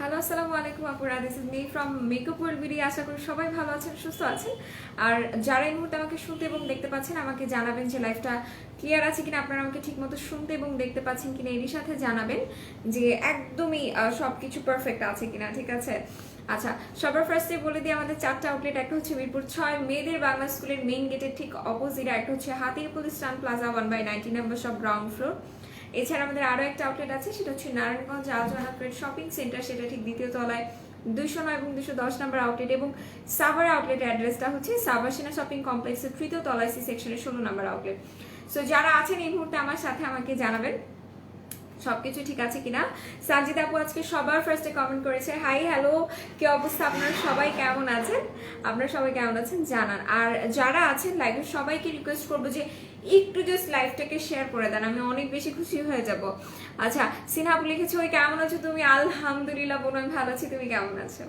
Hello, আসসালামু আলাইকুম আপুরা। This is me from makeup world video. আশা করি সবাই ভালো আছেন, সুস্থ আছেন। আর যারা এই মুহূর্তে আমাকে শুনতে এবং দেখতে পাচ্ছেন, আমাকে জানাবেন যে লাইফটা ক্লিয়ার আছে কিনা, আপনারা আমাকে ঠিকমতো শুনতে এবং দেখতে পাচ্ছেন কিনা। এরই সাথে জানাবেন যে একদমই সবকিছু পারফেক্ট আছে কিনা, ঠিক আছে? আচ্ছা, সবার ফার্স্টে বলে দিই আমাদের 4টা আউটলেট। একটা হচ্ছে মিরপুর 6 মেয়েদের বাংলা স্কুলের মেইন গেটের ঠিক অপোজিট। একটা হচ্ছে হাতিরপুল স্টান প্লাজা 1/90 নম্বর সব গ্রাউন্ড ফ্লোর। এছাড়া আমাদের আরো একটা আউটলেট আছে, সেটা হচ্ছে নারায়ণগঞ্জ আলজোহানা ট্রেড শপিং সেন্টার, সেটা ঠিক দ্বিতীয় তলায় 209 এবং 210 নম্বর আউটলেট। এবং সাভার আউটলেট অ্যাড্রেসটা হচ্ছে সাভাসিনা শপিং কমপ্লেক্সের তৃতীয় তলায় সি সেকশনের 16 নম্বর আউটলেট। সো যারা আছেন এই মুহূর্তে আমার সাথে, আমাকে জানাবেন সবকিছু ঠিক আছে কিনা। সাজিদ আপু আজকে সবার ফার্স্টে কমেন্ট করেছে, হাই হ্যালো, কি অবস্থা, আপনারা সবাই কেমন আছেন? আপনারা সবাই কেমন আছেন জানান। আর যারা আছেন লাইভে সবাইকে রিকোয়েস্ট করবো যে একটু জাস্ট লাইভটাকে শেয়ার করে দেন, আমি অনেক বেশি খুশি হয়ে যাব। আচ্ছা, সিনহা আপু লিখেছো, ওই কেমন আছো তুমি? আলহামদুলিল্লাহ বোন, আমি ভালো আছি, তুমি কেমন আছো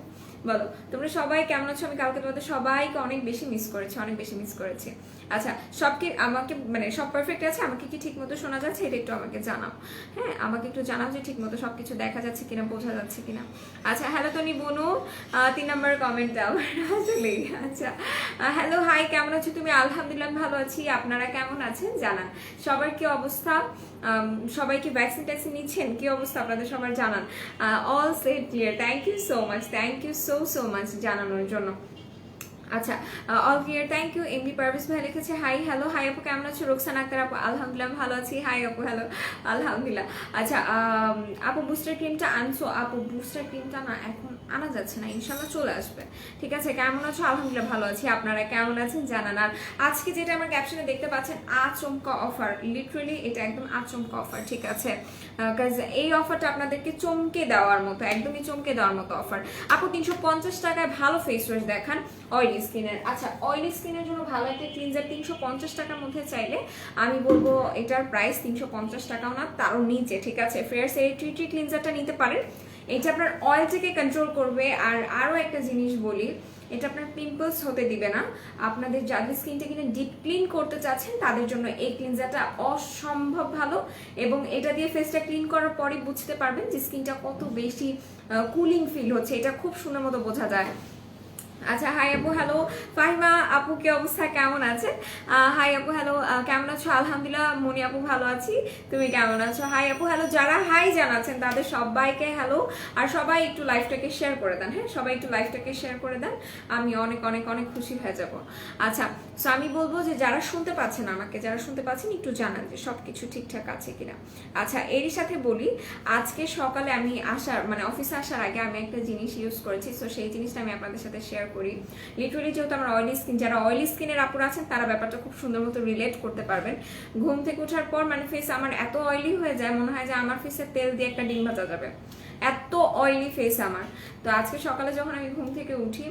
বলো? তোমরা সবাই কেমন আছো? আমি কালকে তোমাদের সবাইকে অনেক বেশি মিস করেছি, অনেক বেশি মিস করেছি। আচ্ছা, সব কি আমাকে মানে সব পারফেক্ট আছে? আমাকে কি ঠিক মতো শোনা যাচ্ছে? এটা একটু আমাকে জানাও। হ্যাঁ, আমাকে একটু জানাও যে ঠিক মতো সবকিছু দেখা যাচ্ছে কিনা, বোঝা যাচ্ছে কিনা। আচ্ছা, হ্যালো তনি বনু, 3 নম্বর কমেন্ট আমার আসলে। আচ্ছা, হ্যালো হাই, কেমন আছো তুমি? আলহামদুলিল্লাহ ভালো আছি, আপনারা কেমন আছেন জানান। সবার কি অবস্থা? সবাই কি ভ্যাকসিন ট্যাক্সিন নিচ্ছেন? কি অবস্থা আপনাদের সবার জানান। All set clear, thank you so much, thank you so much জানানোর জন্য। আচ্ছা, all clear, thank you. MD Parvez ভাই লিখেছে, হাই হ্যালো, হাই আপু কেমন আছো? রোকসান আক্তার আপু, আলহামদুলিল্লাহ ভালো আছি। হাই আপু, হ্যালো, আলহামদুলিল্লাহ। আচ্ছা, আপু বুস্টার ক্রিমটা আনছো? আপু বুস্টার ক্রিমটা না এখন আনা যাচ্ছে না, ইনশাল্লাহ চলে আসবে, ঠিক আছে? কেমন আছো? আলহামদুলিল্লাহ ভালো আছি, আপনারা কেমন আছেন জানান। আর আজকে যেটা আমার ক্যাপশনে দেখতে পাচ্ছেন, আচমকা অফার, লিটারেলি এটা একদম আচমকা অফার, ঠিক আছে? কাজ এই অফারটা আপনাদেরকে চমকে দেওয়ার মতো, একদমই চমকে দেওয়ার মতো অফার। আপু 350 টাকায় ভালো ফেস ওয়াশ দেখান অয়েলি স্কিনের। আচ্ছা, অয়েলি স্কিনের জন্য ভালো একটা ক্লিনজার 350 টাকার মধ্যে চাইলে আমি বলবো এটার প্রাইস 350 টাকাও না, তারও নিচে, ঠিক আছে? ফেয়ার সেরিট্রি ক্লিনজারটা নিতে পারেন, এটা আপনার অয়েলটাকে কন্ট্রোল করবে। আর আরও একটা জিনিস বলি, এটা আপনার পিম্পলস হতে দিবে না। আপনাদের যাদের স্কিনটা কিনে ডিপ ক্লিন করতে চাচ্ছেন তাদের জন্য এই ক্লিনজারটা অসম্ভব ভালো। এবং এটা দিয়ে ফেসটা ক্লিন করার পরে বুঝতে পারবেন যে স্কিনটা কত বেশি কুলিং ফিল হচ্ছে, এটা খুব সুন্দর মতো বোঝা যায়। আচ্ছা, হাই আপু হ্যালো। ফাহিমা আপু কি অবস্থা, কেমন আছেন? হাই আপু হ্যালো, কেমন আছো? আলহামদুলিল্লাহ মনি আপু ভালো আছি, তুমি কেমন আছো? হাই আপু হ্যালো, যারা হাই জানাচ্ছেন তাদের সবাইকে হ্যালো। আর সবাই একটু লাইভটাকে শেয়ার করে দেন, হ্যাঁ সবাই একটু লাইভটাকে শেয়ার করে দেন, আমি অনেক অনেক অনেক খুশি হয়ে যাব। আচ্ছা, সো আমি বলবো যে যারা শুনতে পাচ্ছেন, আমাকে যারা শুনতে পাচ্ছেন একটু জানান যে সবকিছু ঠিকঠাক আছে কিনা। আচ্ছা, এরই সাথে বলি, আজকে সকালে আমি আসার মানে অফিসে আসার আগে আমি একটা জিনিস ইউজ করেছি, সো সেই জিনিসটা আমি আপনাদের সাথে শেয়ার করি। লিটারালি যেহেতু আমার অয়েলি স্কিন, যারা অয়েলি স্কিনের আপুরা আছেন তারা ব্যাপারটা খুব সুন্দর মতো রিলেট করতে পারবেন। ঘুম থেকে ওঠার পর মানে ফেস আমার এত অয়েলি হয়ে যায়, মনে হয় যে আমার ফেসে তেল দিয়ে একটা ডিম ভাজা যাবে, এত অয়েলি ফেস আমার। তো আজকে সকালে যখন আমি ঘুম থেকে উঠি,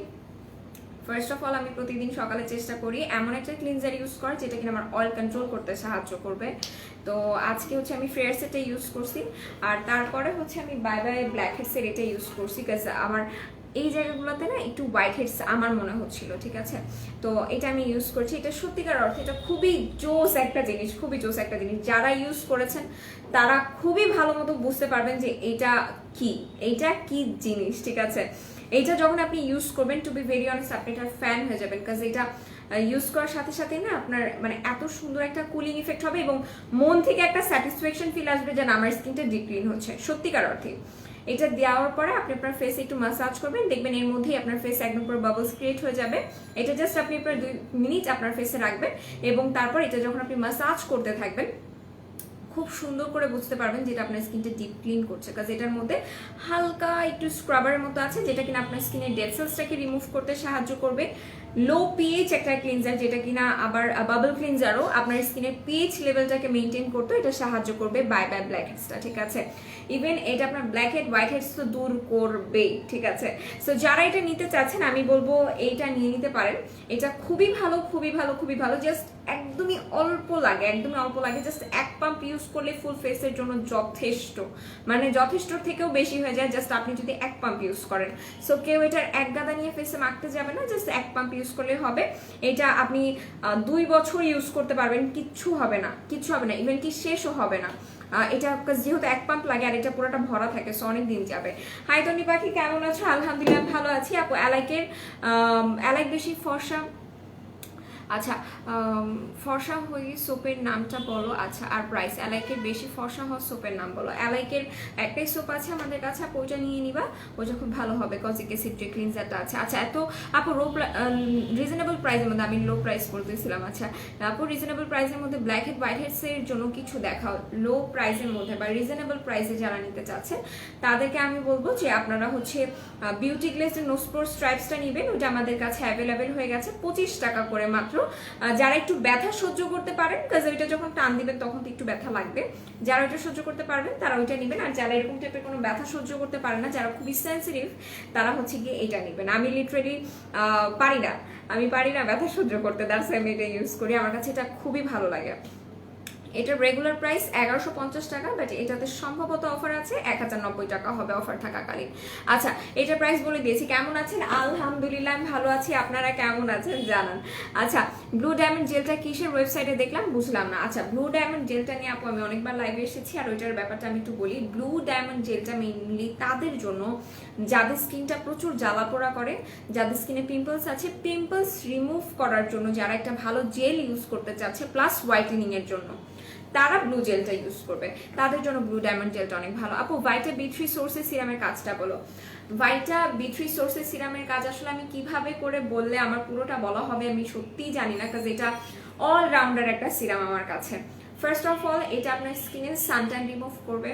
ফার্স্ট অফ অল আমি প্রতিদিন সকালে চেষ্টা করি এমন একটা ক্লিনজার ইউজ করার যেটা কিনা আমার অয়েল কন্ট্রোল করতে সাহায্য করবে। তো আজকে হচ্ছে আমি ফেয়ার সেটা ইউজ করছি, আর তারপরে হচ্ছে আমি বাই বাই ব্ল্যাক হেডসের এটা ইউজ করছি, কাজ আমার এই জায়গাগুলোতে না একটু হোয়াইট হেডস আমার মনে হচ্ছিল, ঠিক আছে? তো এটা আমি ইউজ করছি, এটা সত্যিকার অর্থে এটা খুবই জোস একটা জিনিস, খুবই জোস একটা জিনিস। যারা ইউজ করেছেন তারা খুবই ভালো মতো বুঝতে পারবেন যে এটা কি, এইটা কি জিনিস, ঠিক আছে? এইটা যখন আপনি ইউজ করবেন, টু বি ভেরি অনেস্ট আপনি এটার ফ্যান হয়ে যাবেন, কাজ এটা ইউজ করার সাথে সাথে না আপনার মানে এত সুন্দর একটা কুলিং ইফেক্ট হবে এবং মন থেকে একটা স্যাটিসফ্যাকশন ফিল আসবে যে না আমার স্কিনটা ডিপ ক্লিন হচ্ছে সত্যিকার অর্থে। এটা দেওয়ার পরে আপনি আপনার ফেসে একটু মাসাজ করবেন, দেখবেন এর মধ্যেই আপনার ফেস একদম পুরো বাবলস ক্রিয়েট হয়ে যাবে। এটা জাস্ট আপনি প্রায় 2 মিনিট আপনার ফেসে রাখবেন এবং তারপর এটা যখন আপনি মাসাজ করতে থাকবেন খুব সুন্দর করে বুঝতে পারবেন যেটা আপনার স্কিনটা ডিপ ক্লিন করছে, কাজ এটার মধ্যে হালকা একটু স্ক্রাবারের মতো আছে যেটা কিনা আপনার স্কিনের ডেড সেলসটাকে রিমুভ করতে সাহায্য করবে। লো পিএইচ একটা ক্লিনজার যেটা কিনা আবার বাবল ক্লিনজারও আপনার স্কিনের পিএইচ লেভেলটাকে মেনটেন করতে এটা সাহায্য করবে বাই বাই ব্ল্যাক হেডসটা, ঠিক আছে? ইভেন এটা আপনার ব্ল্যাক হেড হোয়াইট হেডস তো দূর করবে, ঠিক আছে? সো যারা এটা নিতে চাচ্ছেন আমি বলবো এইটা নিয়ে নিতে পারেন, এটা খুবই ভালো, খুবই ভালো, খুবই ভালো। জাস্ট একদমই অল্প লাগে, একদমই অল্প লাগে, জাস্ট 1 পাম্প ইউজ করলে ফুল ফেসের জন্য যথেষ্ট, মানে যথেষ্ট থেকেও বেশি হয়ে যায় জাস্ট আপনি যদি 1 পাম্প ইউজ করেন। সো কেউ এটার এক গাদা নিয়ে ফেসে মাখতে যাবে না, জাস্ট 1 পাম্প ইউজ করলে হবে। এটা আপনি 2 বছর ইউজ করতে পারবেন, কিচ্ছু হবে না, কিচ্ছু হবে না, ইভেন কি শেষও হবে না। এটা যেহেতু এক পাম্প লাগে আর এটা পুরোটা ভরা থাকে, সো অনেক দিন যাবে। হাই তনি পাখি, কেমন আছো? আলহামদুলিল্লাহ ভালো আছি আপু। অ্যালাইক বেশি ফর্সা, আচ্ছা ফর্সা হই সোপের নামটা বলো। আচ্ছা আর প্রাইস, অ্যালাইকের বেশি ফর্সা হওয়া সোপের নাম বলো। অ্যালাইকের একটাই সোপ আছে আমাদের কাছে, আপু ওইটা নিয়ে নিবা, ওইটা খুব ভালো হবে। কজিক অ্যাসিড ক্লিনজারটা আছে। আচ্ছা এত আপু রিজনেবল প্রাইসের মধ্যে, আমি লো প্রাইস বলতেছিলাম। আচ্ছা আপু রিজনেবল প্রাইসের মধ্যে ব্ল্যাক হেড হোয়াইট হেডসের জন্য কিছু দেখাও লো প্রাইসের মধ্যে বা রিজনেবল প্রাইসে যারা নিতে চাচ্ছেন তাদেরকে আমি বলবো যে আপনারা হচ্ছে বিউটি গ্লেজের নোস্পোর স্ট্রাইপসটা নেবেন, ওটা আমাদের কাছে অ্যাভেলেবেল হয়ে গেছে 25 টাকা করে মাত্র। যারা একটু ব্যথা সহ্য করতে পারেন, কাজ ওইটা যখন টান দিবেন তখন তো একটু ব্যথা লাগবে, যারা ওইটা সহ্য করতে পারবেন তারা ওইটা নেবেন। আর যারা এরকম টাইপের কোনো ব্যথা সহ্য করতে পারে না, যারা খুবই সেন্সিটিভ, তারা হচ্ছে গিয়ে এটা নেবেন। আমি লিটারেলি পারি না ব্যথা সহ্য করতে, দ্যাটস আমি এটা ইউজ করি, আমার কাছে এটা খুবই ভালো লাগে। এটার রেগুলার প্রাইস 1150 টাকা, বাট এটাতে সম্ভবত অফার আছে 1090 টাকা হবে অফার থাকাকালীন। আচ্ছা এটার প্রাইস বলে দিয়েছি। কেমন আছেন? আলহামদুলিল্লাহ আমি ভালো আছি, আপনারা কেমন আছেন জানান। আচ্ছা ব্লু ডায়মন্ড জেলটা কিসের ওয়েবসাইটে দেখলাম বুঝলাম না। আচ্ছা ব্লু ডায়মন্ড জেলটা নিয়ে আপু আমি অনেকবার লাইভে এসেছি, আর ওইটার ব্যাপারটা আমি একটু বলি। ব্লু ডায়মন্ড জেলটা মেইনলি তাদের জন্য যাদের স্কিনটা প্রচুর জ্বালা পোড়া করে, যাদের স্কিনে পিম্পলস আছে, পিম্পলস রিমুভ করার জন্য যারা একটা ভালো জেল ইউজ করতে চাচ্ছে প্লাস হোয়াইটেনিং এর জন্য, তারা ব্লু জেলটা ইউজ করবে, তাদের জন্য ব্লু ডায়মন্ড জেলটা অনেক ভালো। আপু ভাইটা বি3 সোর্সের সিরামের কাজটা বলো। ভাইটা বি3 সোর্সের সিরামের কাজ আসলে আমি কিভাবে করে বললে আমার পুরোটা বলা হবে আমি সত্যিই জানি না, কাজ এটা অলরাউন্ডার একটা সিরাম আমার কাছে। ফার্স্ট অফ অল এটা আপনার স্কিনের সানট্যান রিমুভ করবে,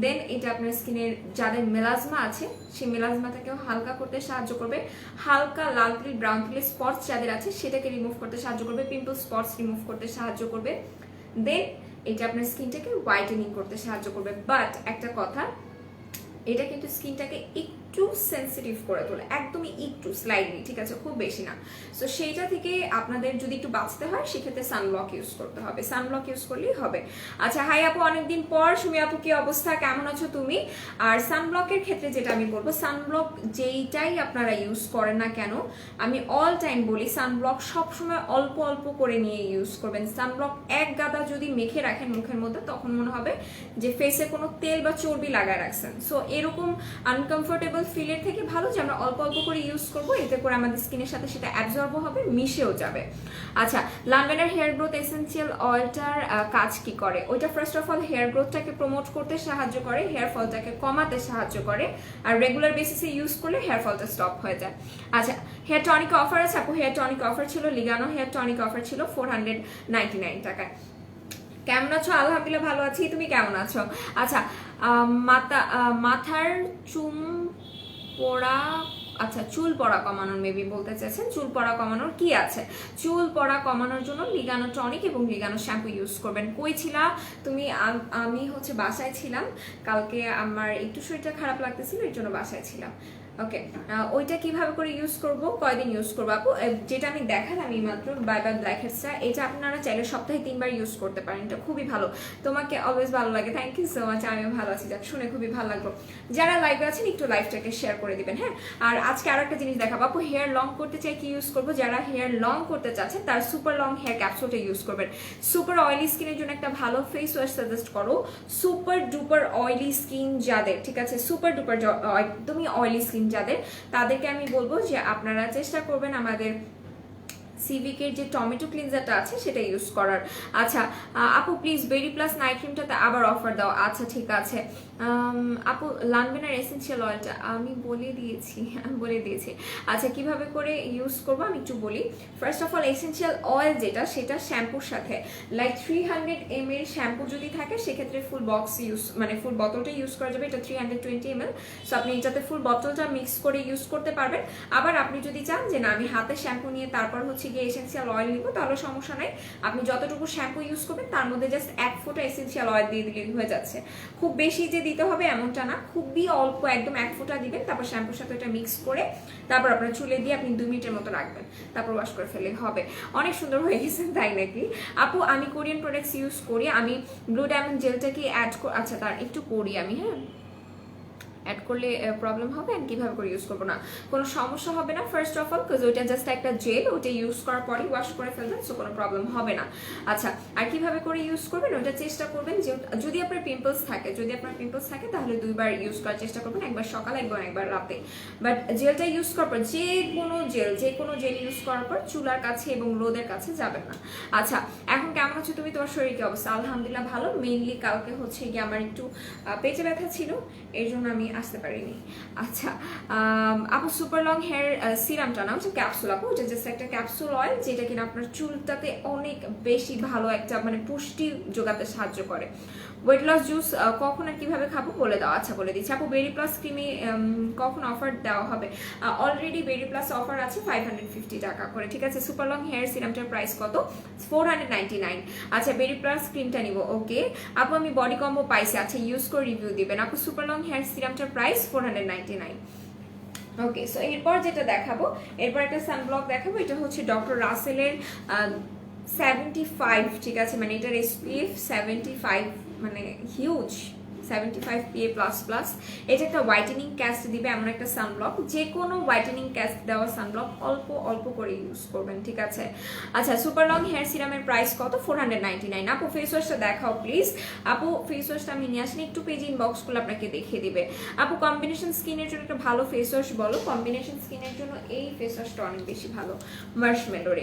দেন এটা আপনার স্কিনের যাদের মেলাজমা আছে সেই মেলাজমাটাকেও হালকা করতে সাহায্য করবে, হালকা লাল তিল ব্রাউন তিলের স্পটস যাদের আছে সেটাকে রিমুভ করতে সাহায্য করবে, পিম্পল স্পটস রিমুভ করতে সাহায্য করবে, দেন এটা আপনার স্কিনটাকে হোয়াইটেনিং করতে সাহায্য করবে। বাট একটা কথা, এটা কিন্তু স্কিনটাকে একটু সেন্সিটিভ করে তোলে, একদমই একটু স্লাইডলি, ঠিক আছে, খুব বেশি না। সো সেইটা থেকে আপনাদের যদি একটু বাঁচতে হয় সেক্ষেত্রে সানব্লক ইউজ করতে হবে, সানব্লক ইউজ করলেই হবে। আচ্ছা হাই আপু, অনেকদিন পর। সুমি আপু কি অবস্থা, কেমন আছো তুমি? আর সানব্লকের ক্ষেত্রে যেটা আমি বলবো, সানব্লক যেইটাই আপনারা ইউজ করেন না কেন, আমি অল টাইম বলি সানব্লক সবসময় অল্প অল্প করে নিয়ে ইউজ করবেন। সানব্লক এক গাদা যদি মেখে রাখেন মুখের মধ্যে তখন মনে হবে যে ফেসে কোনো তেল বা চর্বি লাগায় রাখছেন। সো এরকম আনকমফোর্টেবল ফিলের থেকে ভালো যে আমরা অল্প অল্প করে ইউজ করবো, এতে করে আমাদের স্কিনের সাথে সেটা অ্যাবজর্ব হবে, মিশেও যাবে। আচ্ছা লানভেনার হেয়ার গ্রোথ এসেন্সিয়াল অয়েলটার কাজ কি করে? ওইটা ফার্স্ট অফ অল হেয়ার গ্রোথটাকে প্রমোট করতে সাহায্য করে, হেয়ার ফলটাকে কমাতে সাহায্য করে, আর রেগুলার বেসিসে ইউজ করলে হেয়ার ফলটা স্টপ হয়ে যায়। আচ্ছা হেয়ার টনিক অফার আছে আপু, হেয়ার টনিক অফার ছিল, লিগানো হেয়ার টনিক অফার ছিল 499 টাকায়। কেমন আছো? আলহামদুলিল্লাহ ভালো আছি, তুমি কেমন আছো? আচ্ছা মাথার চুল পড়া কমানোর মেবি বলতে চাইছেন, চুল পড়া কমানোর কি আছে? চুল পড়া কমানোর জন্য লিগানো টনিক এবং লিগানো শ্যাম্পু ইউজ করবেন। কই ছিলা তুমি? আমি হচ্ছে বাসায় ছিলাম কালকে, আমার একটু শরীরটা খারাপ লাগতেছিল এর জন্য বাসায় ছিলাম। ওকে ওইটা কিভাবে করে ইউজ করব, কয়দিন ইউজ করবো আপু? যেটা আমি দেখালাম এই মাত্র বাই বাই ব্ল্যাক হেডসটা, এটা আপনারা চাইলে সপ্তাহে 3 বার ইউজ করতে পারেন, এটা খুবই ভালো। তোমাকে অলওয়েজ ভালো লাগে, থ্যাংক ইউ সো মাচ, আমিও ভালো আছি, যাক শুনে খুবই ভালো লাগলো। যারা লাইভে আছেন একটু লাইভটাকে শেয়ার করে দিবেন, হ্যাঁ। আর আজকে আরো একটা জিনিস দেখাবো আপু, হেয়ার লং করতে চাই কি ইউজ করবো? যারা হেয়ার লং করতে চাচ্ছেন তার সুপার লং হেয়ার ক্যাপসুলটা ইউজ করবেন। সুপার অয়েলি স্কিনের জন্য একটা ভালো ফেস ওয়াশ সাজেস্ট করো, সুপার ডুপার অয়েলি স্কিন যাদের, ঠিক আছে, সুপার ডুপার একদমই অয়েলি স্কিন যাদের, তাদেরকে আমি বলবো যে আপনারা চেষ্টা করবেন আমাদের সিভিকের যে টমেটো ক্লিনজারটা আছে সেটা ইউজ করার। আচ্ছা আপু প্লিজ বেরি প্লাস নাইট ক্রিমটাতে আবার অফার দাও। আচ্ছা ঠিক আছে আপু, লানভেনার এসেন্সিয়াল অয়েলটা আমি বলে দিয়েছি। আচ্ছা কিভাবে করে ইউজ করবো আমি একটু বলি। First of all essential oil যেটা, সেটা শ্যাম্পুর সাথে লাইক 300 ml শ্যাম্পু যদি থাকে সেক্ষেত্রে ফুল বক্স ইউজ, মানে ফুল বোতলটা ইউজ করা যাবে, এটা 320 ml। সো আপনি এটাতে ফুল বোতলটা মিক্স করে ইউজ করতে পারবেন। আবার আপনি যদি চান যে না আমি হাতে শ্যাম্পু নিয়ে তারপর হচ্ছে গিয়ে এসেন্সিয়াল অয়েল নিব, তাহলে সমস্যা নাই, আপনি যতটুকু শ্যাম্পু ইউজ করবেন তার মধ্যে জাস্ট 1 ফোঁটা এসেন্সিয়াল অয়েল দিয়ে দিলেই হয়ে যাচ্ছে। খুব বেশি যে দিতে হবে এমনটা না, খুবই অল্প, একদম 1 ফোঁটা দিবেন, তারপর শ্যাম্পুর সাথে এটা মিক্স করে তারপর আপনার চুলে দিয়ে আপনি 2 মিনিটের মতো রাখবেন, তারপর ওয়াশ করে ফেলে হবে। অনেক সুন্দর হয়ে গেছে তাই নাকি আপু? আমি কোরিয়ান প্রোডাক্টস ইউজ করি, আমি ব্লু ডায়মন্ড জেলটাকে আচ্ছা তার একটু করি আমি, হ্যাঁ অ্যাড করলে প্রবলেম হবে অ্যান্ড কীভাবে করে ইউজ করবো না, কোনো সমস্যা হবে না ফার্স্ট অফ অল, বিকজ ওইটা জাস্ট একটা জেল, ওইটা ইউজ করার পরই ওয়াশ করে ফেলবেন, সো কোনো প্রবলেম হবে না। আচ্ছা, আর কীভাবে করে ইউজ করবেন ওইটা চেষ্টা করবেন যে যদি আপনার পিম্পলস থাকে তাহলে 2 বার ইউজ করার চেষ্টা করবেন, একবার সকালে একবার রাতে। বাট জেলটা ইউজ করার পর যে কোনো জেল ইউজ করার পর চুলার কাছে এবং রোদের কাছে যাবেন না। আচ্ছা, এখন কেমন আছো তুমি, তোমার শরীর কি অবস্থা? আলহামদুলিল্লাহ ভালো। মেইনলি কালকে হচ্ছে গিয়ে আমার একটু পেটে ব্যথা ছিল, এর জন্য আমি আসতে পারিনি। আচ্ছা, আপু সুপার লং হেয়ার সিরামটা না হচ্ছে ক্যাপসুল আপু, ওটা জাস্ট একটা ক্যাপসুল অয়েল যেটা কিনা আপনার চুলটাতে অনেক বেশি ভালো একটা মানে পুষ্টি যোগাতে সাহায্য করে। ওয়েট লস জুস কখন আর কিভাবে খাবো বলে দাও। আচ্ছা বলে দিচ্ছি আপু, বেরি প্লাস ক্রিমে কখন অফার দেওয়া হবে? অলরেডি বেরি প্লাস অফার আছে 550 টাকা করে, ঠিক আছে। সুপার লং হেয়ার সিরামটার প্রাইস কত? 499। আচ্ছা, বেরি প্লাস ক্রিমটা নিব, ওকে আপু। আমি বডি কম্বো পাইছি, আচ্ছা ইউজ করে রিভিউ দিবেন আপু। সুপার লং হেয়ার সিরামটার প্রাইস 499। ওকে, সো এরপর যেটা দেখাবো, এরপর একটা সানব্লক দেখাবো, এটা হচ্ছে ডক্টর রাসেলের 75, ঠিক আছে, মানে এটার SPF 75, মানে হিউজ 75 PA++। এটা একটা হোয়াইটেনিং ক্যাস্ট দিবে এমন একটা সানব্লক, যে কোনো হোয়াইটেনিং ক্যাস্ট দেওয়া সানব্লক অল্প অল্প করে ইউজ করবেন, ঠিক আছে। আচ্ছা, সুপার লং হেয়ার সিরামের প্রাইস কত? 499। আপু ফেস ওয়াশটা দেখাও প্লিজ। আপু ফেস ওয়াশটা আমি নিয়ে আসিনি, একটু পেজ ইনবক্সগুলো আপনাকে দেখিয়ে দিবে। আপু কম্বিনেশন স্কিনের জন্য একটা ভালো ফেস ওয়াশ বলো। কম্বিনেশন স্কিনের জন্য এই ফেস ওয়াশটা অনেক বেশি ভালো, মার্শমেলোর।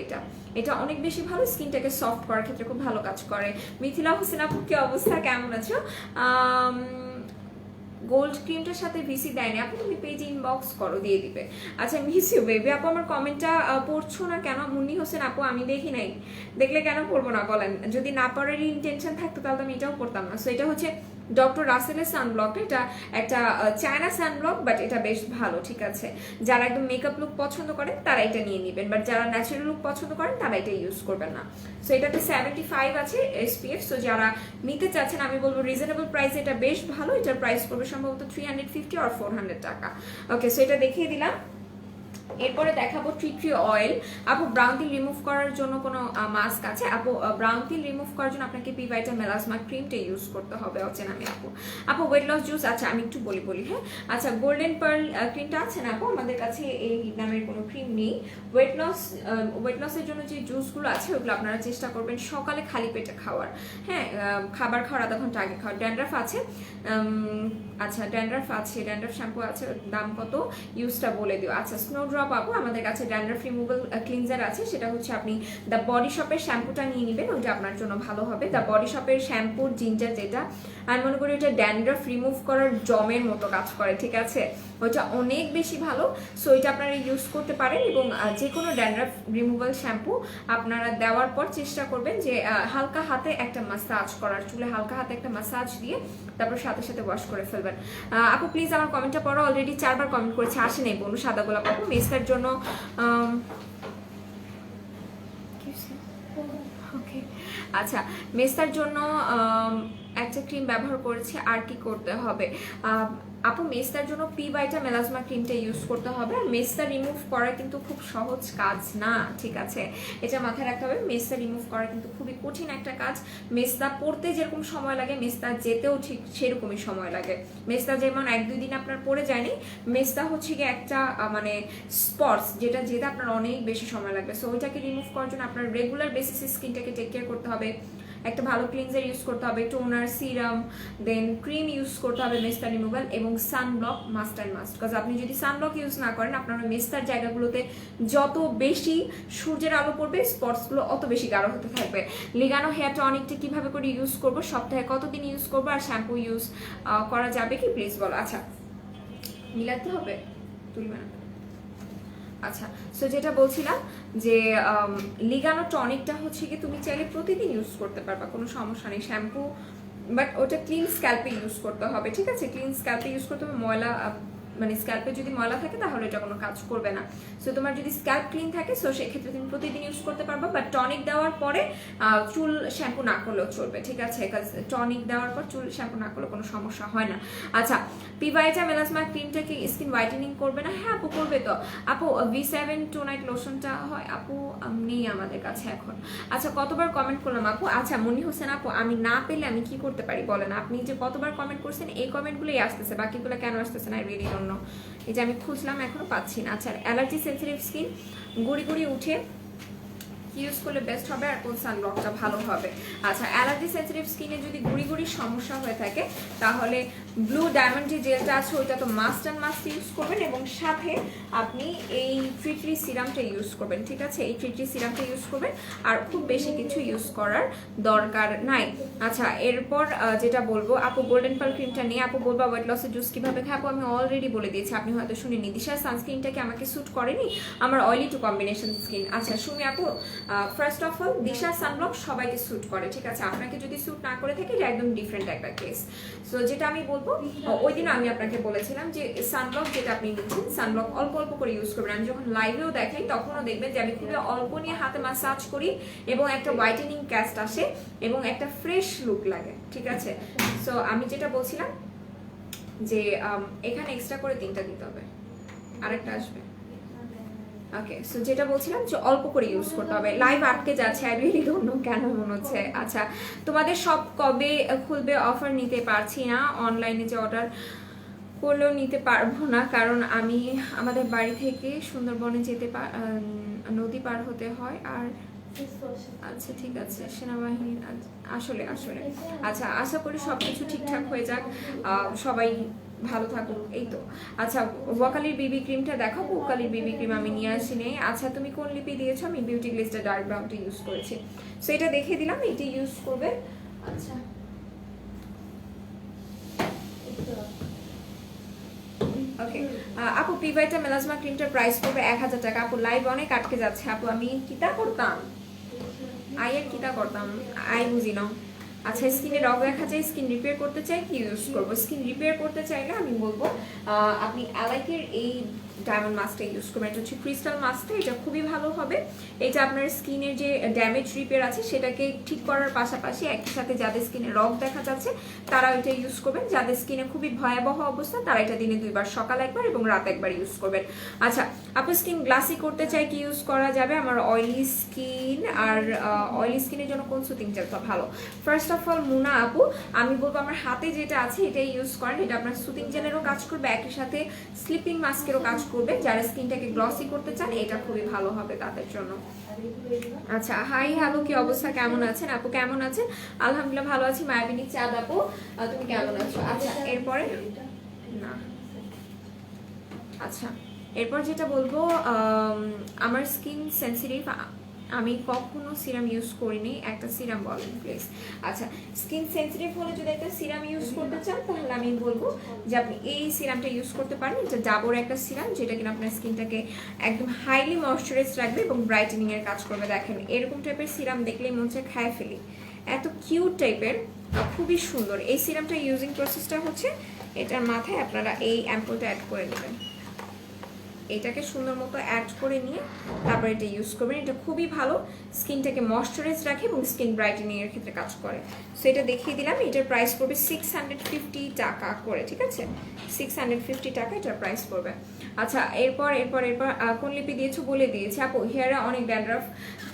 এটা অনেক বেশি ভালো, স্কিনটাকে সফট করার ক্ষেত্রে খুব ভালো কাজ করে। মিথিলা হোসেন আপু কি অবস্থা, কেমন আছো? গোল্ড ক্রিমটার সাথে ভিসি দেয়নি আপু, তুমি পেজ ইনবক্স করো, দিয়ে দিবে। আচ্ছা, মিস ইউ বেবি আপু, আমার কমেন্টটা পড়ছো না কেন? মুন্নি হোসেন আপু, আমি দেখি নাই, দেখলে কেন পড়বো না বলেন? যদি না পড়ারই ইন্টেনশন থাকতো তাহলে আমি এটাও করতাম না। সো এটা হচ্ছে ডক্টর রাসেলের সানব্লক, এটা একটা চায়না সানব্লক, বাট এটা বেশ ভালো, ঠিক আছে। যারা একদম মেকআপ লুক পছন্দ করেন তারা এটা নিয়ে নেবেন, বাট যারা ন্যাচারাল লুক পছন্দ করেন তারা এটা ইউজ করবেন না। সো এটাতে 75 আছে SPF, সো যারা নিতে চাচ্ছেন আমি বলবো রিজনেবল প্রাইসে এটা বেশ ভালো। এটার প্রাইস পড়বে সম্ভবত 350 আর 400 টাকা। ওকে, সো এটা দেখিয়ে দিলাম। এরপরে দেখাবো ট্রি অয়েল। আপু ব্রাউন তিল রিমুভ করার জন্য কোনো মাস্ক আছে? আপু ব্রাউন তিল রিমুভ করার জন্য আপনাকে পি ভাইটা মেলাসমা ক্রিমটা ইউজ করতে হবে, অচেনা আমি আপু। আপু ওয়েট লস জুস, আচ্ছা আমি একটু বলি হ্যাঁ। আচ্ছা, গোল্ডেন পার্ল ক্রিমটা আছে না আপু? আমাদের কাছে এই নামের কোনো ক্রিম নেই। ওয়েট লসের জন্য যে জুসগুলো আছে ওগুলো আপনারা চেষ্টা করবেন সকালে খালি পেটে খাওয়ার, হ্যাঁ, খাবার খাওয়ার আধা ঘন্টা আগে খাওয়ার। ড্যান্ড্রাফ আছে? আচ্ছা ড্যান্ড্রাফ আছে, ড্যান্ড্রাফ শ্যাম্পু আছে, দাম কত ইউজটা বলে দিও। আচ্ছা, স্নো ড্রপ আপু, আমাদের কাছে ড্যান্ড্রাফ রিমুভাল ক্লিনজার আছে, সেটা হচ্ছে আপনি দ্য বডি শপের শ্যাম্পুটা নিয়ে নেবেন, ওইটা আপনার জন্য ভালো হবে। দ্য বডি শপের শ্যাম্পুর জিঞ্জার, যেটা আমি মনে করি ওইটা ড্যান্ড্রাফ রিমুভ করার জমের মতো কাজ করে, ঠিক আছে, ওইটা অনেক বেশি ভালো। সো ওইটা আপনারা ইউজ করতে পারেন, এবং যে কোনো ড্যান্ড্রাফ রিমুভাল শ্যাম্পু আপনারা দেওয়ার পর চেষ্টা করবেন যে হালকা হাতে একটা মাসাজ করার, চুলে হালকা হাতে একটা মাসাজ দিয়ে তারপর সাথে সাথে ওয়াশ করে ফেলবেন। আপু প্লিজ আমার কমেন্টটা পড়ো, অলরেডি 4 বার কমেন্ট করেছে, আসে নেই বনু সাদা গোলাপ আপু। মেস্তার জন্য ওকে, আচ্ছা মেস্তার জন্য একটা ক্রিম ব্যবহার করেছি, আর কি করতে হবে? আপু মেস্তার জন্য পি ভাইটা মেলাজমা ক্রিমটা ইউজ করতে হবে। আর মেস্তা রিমুভ করা কিন্তু খুব সহজ কাজ না, ঠিক আছে, এটা মাথায় রাখতে হবে। মেস্তা রিমুভ করা কিন্তু খুবই কঠিন একটা কাজ। মেস্তা পড়তে যেরকম সময় লাগে, মেস্তা যেতেও ঠিক সেরকমই সময় লাগে। মেস্তা যেমন 1-2 দিন আপনার পড়ে যায়নি, মেস্তা হচ্ছে গিয়ে একটা মানে স্পটস, যেটা যেতে আপনার অনেক বেশি সময় লাগবে। সো ওইটাকে রিমুভ করার জন্য আপনার রেগুলার বেসিসে স্কিনটাকে টেক কেয়ার করতে হবে। একটা ভালো ক্লিনজার ইউজ করতে হবে, টোনার, সিরাম, দেন ক্রিম ইউজ করতে হবে মেস্তা রিমুভাল, এবং sunblock must and must. Because আপনি যদি সানব্লক ইউজ না করেন, আপনার মেস্তার জায়গাগুলোতে যত বেশি সূর্যের আলো পড়বে, স্পটসগুলো অত বেশি গাঢ় হতে থাকবে। লিগানো হেয়ার টনিকটা কিভাবে করে ইউজ করবো, সপ্তাহে কতদিন ইউজ করবো, আর শ্যাম্পু ইউজ করা যাবে কি প্লিজ বলো। আচ্ছা মিলাতে হবে, তুলবে না। আচ্ছা, সো যেটা বলছিলাম যে লিগানো টনিকটা হচ্ছে কি তুমি চাইলে প্রতিদিন ইউজ করতে পারবা, কোনো সমস্যা নেই। শ্যাম্পু, বাট ওটা ক্লিন স্ক্যাল্পে ইউজ করতে হবে, ঠিক আছে, ক্লিন স্ক্যাল্পে ইউজ করতে হবে, ময়লা মানে স্ক্যাল্পে যদি ময়লা থাকে তাহলে এটা কোনো কাজ করবে না। সো তোমার যদি স্ক্যাল্প ক্লিন থাকে সো সেক্ষেত্রে তুমি প্রতিদিন ইউজ করতে পারবা, বাট টনিক দেওয়ার পরে চুল শ্যাম্পু না করলেও চলবে, ঠিক আছে? টনিক দেওয়ার পর চুল শ্যাম্পু না করলে কোনো সমস্যা হয় না। আচ্ছা, পিভাইটা মেলাসমা ক্রিমটা কি স্কিন হোয়াইটেনিং করবে না? হ্যাঁ আপু করবে তো। আপু V7 টোনাইট লোশনটা হয় আপু নেই আমাদের কাছে এখন। আচ্ছা, কতবার কমেন্ট করলাম আপু? আচ্ছা মনি হোসেন আপু, আমি না পেলে আমি কি করতে পারি বলেন? আপনি যে কতবার কমেন্ট করছেন এই কমেন্টগুলোই আসতেছে, বাকিগুলো কেন আসতেছে না আই রিয়েলি ডোন্ট নো। এই যে আমি খুঁজলাম এখনো পাচ্ছি না। আচ্ছা, অ্যালার্জি সেন্সিটিভ স্কিন গুড়ি গুড়ি উঠে ইউজ করলে বেস্ট হবে আর কোন সানব্লকটা ভালো হবে? আচ্ছা, অ্যালার্জি সেন্সিটিভ স্কিনে যদি গুড়ি গুড়ি সমস্যা হয়ে থাকে তাহলে ব্লু ডায়মন্ড যে জেলটা আছে ওইটা তো মাস্ট অ্যান্ড মাস্ট ইউজ করবেন, এবং সাথে আপনি এই ট্রিটরি সিরামটা ইউজ করবেন, ঠিক আছে? এই ট্রিটরি সিরামটা ইউজ করবেন, আর খুব বেশি কিছু ইউজ করার দরকার নাই। আচ্ছা, এরপর যেটা বলবো আপু গোল্ডেন পার্ল ক্রিমটা নিয়ে আপু বলবো ওয়েট লসের জুস কিভাবে খাই? আপু আমি অলরেডি বলে দিয়েছি, আপনি হয়তো শুনিনি। দিশার সানস্ক্রিনটা কি আমাকে স্যুট করেনি? আমার অয়েলি টু কম্বিনেশন স্কিন। আচ্ছা শুনি আপু, ফার্স্ট অফ অল দিশার সানব্লক সবাইকে স্যুট করে, ঠিক আছে? আপনাকে যদি স্যুট না করে থাকে এটা একদম ডিফারেন্ট একটা কেস। সো যেটা আমি বলবো, ওই দিন আমি আপনাকে বলেছিলাম যে সানব্লক যেটা আপনি নিচ্ছেন সানব্লক অল্প অল্প করে ইউজ করবেন। আমি যখন লাইভেও দেখাই তখনও দেখবেন যে আমি খুবই অল্প নিয়ে হাতে মাসাজ করি এবং একটা হোয়াইটেনিং ক্যাস্ট আসে এবং একটা ফ্রেশ লুক লাগে, ঠিক আছে? সো আমি যেটা বলছিলাম যে এখানে এক্সট্রা করে 3টা দিতে হবে, আরেকটা আসবে। ওকে, সো যেটা বলছিলাম যে অল্প করে ইউজ করতে হবে। লাইভ আটকে যাচ্ছে, আই রিয়েলি ডোন্ট নো কেন মনে হচ্ছে। আচ্ছা, তোমাদের সব কবে খুলবে? অফার নিতে পারছি না, অনলাইনে যে অর্ডার করলেও নিতে পারবো না, কারণ আমি আমাদের বাড়ি থেকে সুন্দরবনে যেতে নদী পার হতে হয়। আর আচ্ছা ঠিক আছে, সেনাবাহিনীর আসলে আসলে আচ্ছা, আশা করি সবকিছু ঠিকঠাক হয়ে যাক, সবাই ভালো থাকুক, এই তো। আচ্ছা, ওয়াকালির বিবি ক্রিমটা দেখাবো। ওয়াকালির বিবি ক্রিম আমি নিয়ে আসিনি। আচ্ছা, তুমি কোন লিপি দিয়েছো? আমি বিউটি গ্লিস্টার ডার্ক ব্রাউনটা ইউজ করেছি, সো এটা দেখে দিলাম, এটা ইউজ করবে। আচ্ছা ওকে আপু, পিভাইটা মেলাজমা ক্রিমটার প্রাইস পড়বে 1000 টাকা। আপু লাইভ অনেক আটকে যাচ্ছে, আপু আমি কিতা করতাম, কিতা করতাম আই বুঝি না। আচ্ছা, স্কিনে রগ দেখা যায়, স্কিন রিপেয়ার করতে চাই, কি ইউজ করবো? স্কিন রিপেয়ার করতে চাইলে আমি বলবো আপনি অ্যালাইকের এই ডায়মন্ড মাস্কটা ইউজ করবেন। এটা হচ্ছে ক্রিস্টাল মাস্কটা, এটা খুবই ভালো হবে। এটা আপনার স্কিনের যে ড্যামেজ রিপেয়ার আছে সেটাকে ঠিক করার পাশাপাশি একই সাথে যাদের স্কিনে রগ দেখা যাচ্ছে তারা এটা ইউজ করবেন। যাদের স্কিনে খুবই ভয়াবহ অবস্থা তারা এটা দিনে 2বার, সকাল একবার এবং রাত একবার ইউজ করবেন। আচ্ছা, আপনার স্কিন গ্লাসি করতে চাই, কি ইউজ করা যাবে? আমার অয়েলি স্কিন, আর অয়েলি স্কিনের জন্য কোন সুতিং জেলটা ভালো? ফার্স্ট অফ অল মুনা আপু, আমি বলবো আমার হাতে যেটা আছে এটাই ইউজ করেন। এটা আপনার সুতিং জেলেরও কাজ করবে, একই সাথে স্লিপিং মাস্কেরও কাজ করবে। যারা স্কিনটাকে গ্লসি করতে চান এটা খুবই ভালো হবে তাদের জন্য। আচ্ছা, হাই হ্যালো, কি অবস্থা, কেমন আছেন আপু? কেমন আছেন? আলহামদুলিল্লাহ ভালো আছি। মায়াবিনী চাঁদ আপু, তুমি কেমন আছো? আচ্ছা, এরপরে না, আচ্ছা এরপর যেটা বলবো, আমার স্কিন সেন্সিটিভ, আমি কখনো সিরাম ইউজ করিনি, একটা সিরাম বলেন প্লিজ। আচ্ছা, স্কিন সেন্সিটিভ হলে যদি একটা সিরাম ইউজ করতে চান তাহলে আমি বলবো যে আপনি এই সিরামটা ইউজ করতে পারেন। এটা ডাবর একটা সিরাম যেটা কিনা আপনার স্কিনটাকে একদম হাইলি ময়শ্চারাইজ রাখবে এবং ব্রাইটেনিং এর কাজ করবে। দেখেন এরকম টাইপের সিরাম দেখলেই মনে হচ্ছে খায় ফেলি, এত কিউট টাইপের, খুবই সুন্দর। এই সিরামটা ইউজিং প্রসেসটা হচ্ছে এটার মাথায় আপনারা এই অ্যাম্পুলটা অ্যাড করে নেবেন, এটাকে সুন্দর মতো অ্যাড করে নিয়ে তারপর এটা ইউজ করবেন। এটা খুবই ভালো, স্কিনটাকে ময়শ্চারাইজ রাখে এবং স্কিন ব্রাইটেনিং এর ক্ষেত্রে কাজ করে। সো এটা দেখিয়ে দিলাম, এটার প্রাইস পড়বে 650 টাকা করে, ঠিক আছে? 650 টাকা এটার প্রাইস পড়বে। আচ্ছা, এরপর কোন লিপি দিয়েছো বলে দিয়েছি। আপু হেয়ারে অনেক ড্যান্ড্রাফ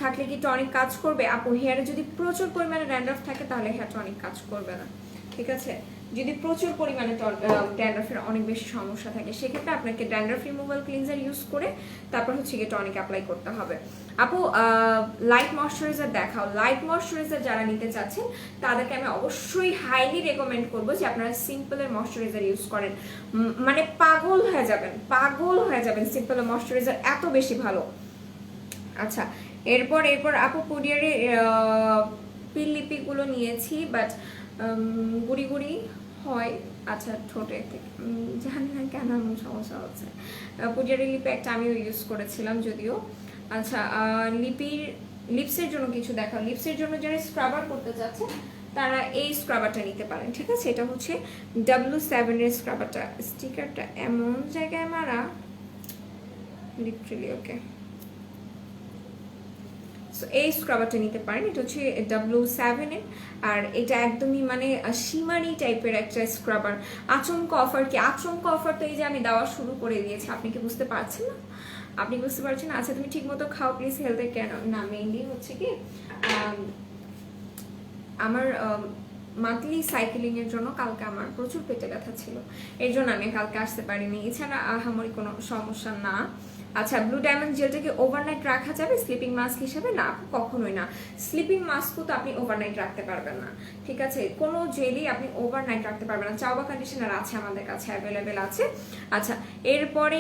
থাকলে কি টনিক কাজ করবে? আপু হেয়ারে যদি প্রচুর পরিমাণে ড্যান্ড্রাফ থাকে তাহলে হেয়ার টনিক কাজ করবে না, ঠিক আছে? যদি প্রচুর পরিমাণে ড্যান্ড্রাফের অনেক বেশি সমস্যা থাকে সেক্ষেত্রে আপনাকে ড্যান্ড্রাফ রিমুভাল ক্লিনজার ইউজ করে তারপর হচ্ছে গিয়ে টনিক অ্যাপ্লাই করতে হবে। আপু লাইট ময়শ্চারাইজার দেখাও। লাইট ময়শ্চারাইজার যারা নিতে চাচ্ছেন তাদেরকে আমি অবশ্যই হাইলি রেকমেন্ড করবো যে আপনারা সিম্পলের ময়শ্চারাইজার ইউজ করেন, মানে পাগল হয়ে যাবেন সিম্পলের ময়শ্চারাইজার এত বেশি ভালো। আচ্ছা, এরপর আপু পুডিয়ারে পিল লিপিগুলো নিয়েছি, বাট গুড়ি গুড়ি হয়। আচ্ছা, ঠোঁটে থেকে জানি না কেন এমন সমস্যা হচ্ছে। পুডিয়ারি লিপে একটা আমিও ইউজ করেছিলাম যদিও। আচ্ছা, লিপসের জন্য কিছু দেখাও। লিপসের জন্য যারা স্ক্রাবার করতে চাচ্ছে তারা এই স্ক্রাবারটা নিতে পারেন, ঠিক আছে। এটা হচ্ছে W7 এর স্ক্রাবারটা, স্টিকারটা এমন জায়গায় মারা লিটারালি। ওকে, সো এই স্ক্রাবারটা নিতে পারেন, এটা হচ্ছে W7 এর। আর এটা একদমই মানে শিমারি টাইপের একটা স্ক্রাবার। আচমকা অফার, কি আচমকা অফার তো এই যে আমি দেওয়া শুরু করে দিয়েছি, আপনি কি বুঝতে পারছেন না? আপনি বুঝতে পারছেন না? আচ্ছা তুমি ঠিক মতো খাও প্লিজ, হেলথের কেন না, মেইনলি হচ্ছে কি আমার মান্থলি সাইকেলিং এর জন্য কালকে আমার প্রচুর পেটে ব্যথা ছিল, এর জন্য আমি কালকে আসতে পারিনি। এছাড়া আহামরি কোনো সমস্যা না। আচ্ছা, ব্লু ডায়মন্ড জেলটাকে ওভারনাইট রাখা যাবে স্লিপিং মাস্ক হিসেবে? না, কখনোই না। স্লিপিং মাস্কও তো আপনি ওভারনাইট রাখতে পারবেন না, ঠিক আছে। কোনো জেলই আপনি ওভারনাইট রাখতে পারবেন না। চাওবা কন্ডিশনার আছে আমাদের কাছে, অ্যাভেলেবেল আছে। আচ্ছা, এরপরে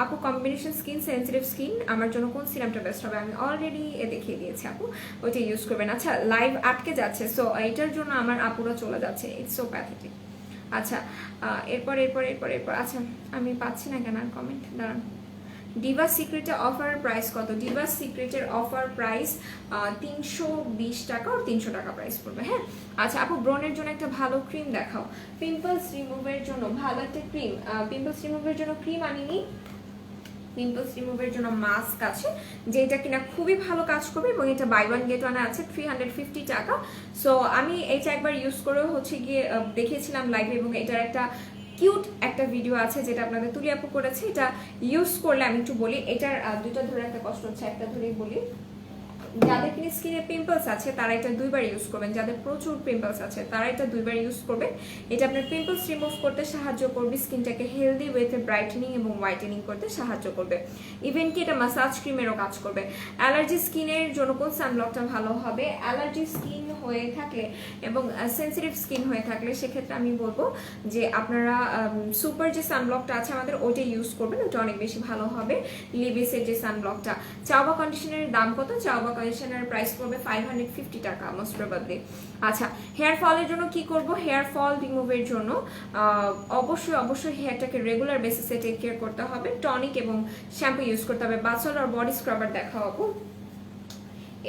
আপু কম্বিনেশন স্কিন, সেন্সিটিভ স্কিন, আমার জন্য কোন সিরামটা বেস্ট হবে? আমি অলরেডি দেখিয়ে দিয়েছি আপু, ওইটা ইউজ করবেন। আচ্ছা, লাইভ আটকে যাচ্ছে, সো এটার জন্য আমার আপুরা চলে যাচ্ছে, ইটস সো প্যাথেটিক। আচ্ছা, এরপর আচ্ছা আমি পাচ্ছি না কেন আর কমেন্ট, দাঁড়ান। ডিভা সিক্রেটের অফার প্রাইস কত? ডিভা সিক্রেটের অফার প্রাইস 320 টাকা আর 300 টাকা প্রাইস পড়বে, হ্যাঁ। আচ্ছা আপু, ব্রনের জন্য একটা ভালো ক্রিম দেখাও। পিম্পলস রিমুভের জন্য ভালো একটা ক্রিম, পিম্পলস রিমুভের জন্য ক্রিম আনিনি, পিম্পলস রিমুভের জন্য মাস্ক আছে যেটা কিনা খুবই ভালো কাজ করবে, এবং এটা বাই ওয়ান গেট ওয়ান আছে 350 টাকা। সো আমি এটা একবার ইউজ করে হচ্ছে গিয়ে দেখেছিলাম লাইভে, এবং এটার একটা কিউট একটা ভিডিও আছে যেটা আপনাদের তুলি আপু করেছে। এটা ইউজ করলে আমি একটু বলি, এটার দুইটা ধরে একটা কষ্ট হচ্ছে, একটা ধরেই বলি। যাদের কিনা স্কিনে পিম্পলস আছে তারা এটা দুইবার ইউজ করবেন, যাদের প্রচুর পিম্পলস আছে তারা এটা দুইবার ইউজ করবেন। এটা আপনার পিম্পলস রিমুভ করতে সাহায্য করবে, স্কিনটাকে হেলদি ওয়েতে ব্রাইটেনিং এবং হোয়াইটেনিং করতে সাহায্য করবে। ইভেন কি এটা মাসাজ ক্রিমেরও কাজ করবে। অ্যালার্জি স্কিনের জন্য কোন সানব্লকটা ভালো হবে? অ্যালার্জি স্কিন হয়ে থাকলে এবং সেন্সিটিভ স্কিন হয়ে থাকলে সেক্ষেত্রে আমি বলবো যে আপনারা সুপার যে সানব্লকটা আছে আমাদের, ওইটা ইউজ করবেন, ওটা অনেক বেশি ভালো হবে। লিবিসের যে সানব্লকটা। চাওবা কন্ডিশনারের দাম কত? চাওবা কন্ডিশনার প্রাইস পড়বে 550 টাকা মোস্ট প্রবাবলি। আচ্ছা, হেয়ার ফলের জন্য কি করব? হেয়ার ফল রিমুভের জন্য অবশ্যই হেয়ারটাকে রেগুলার বেসিসে টেক কেয়ার করতে হবে, টনিক এবং শ্যাম্পু ইউজ করতে হবে। বাথসল আর বডি স্ক্রাবার দেখাবো।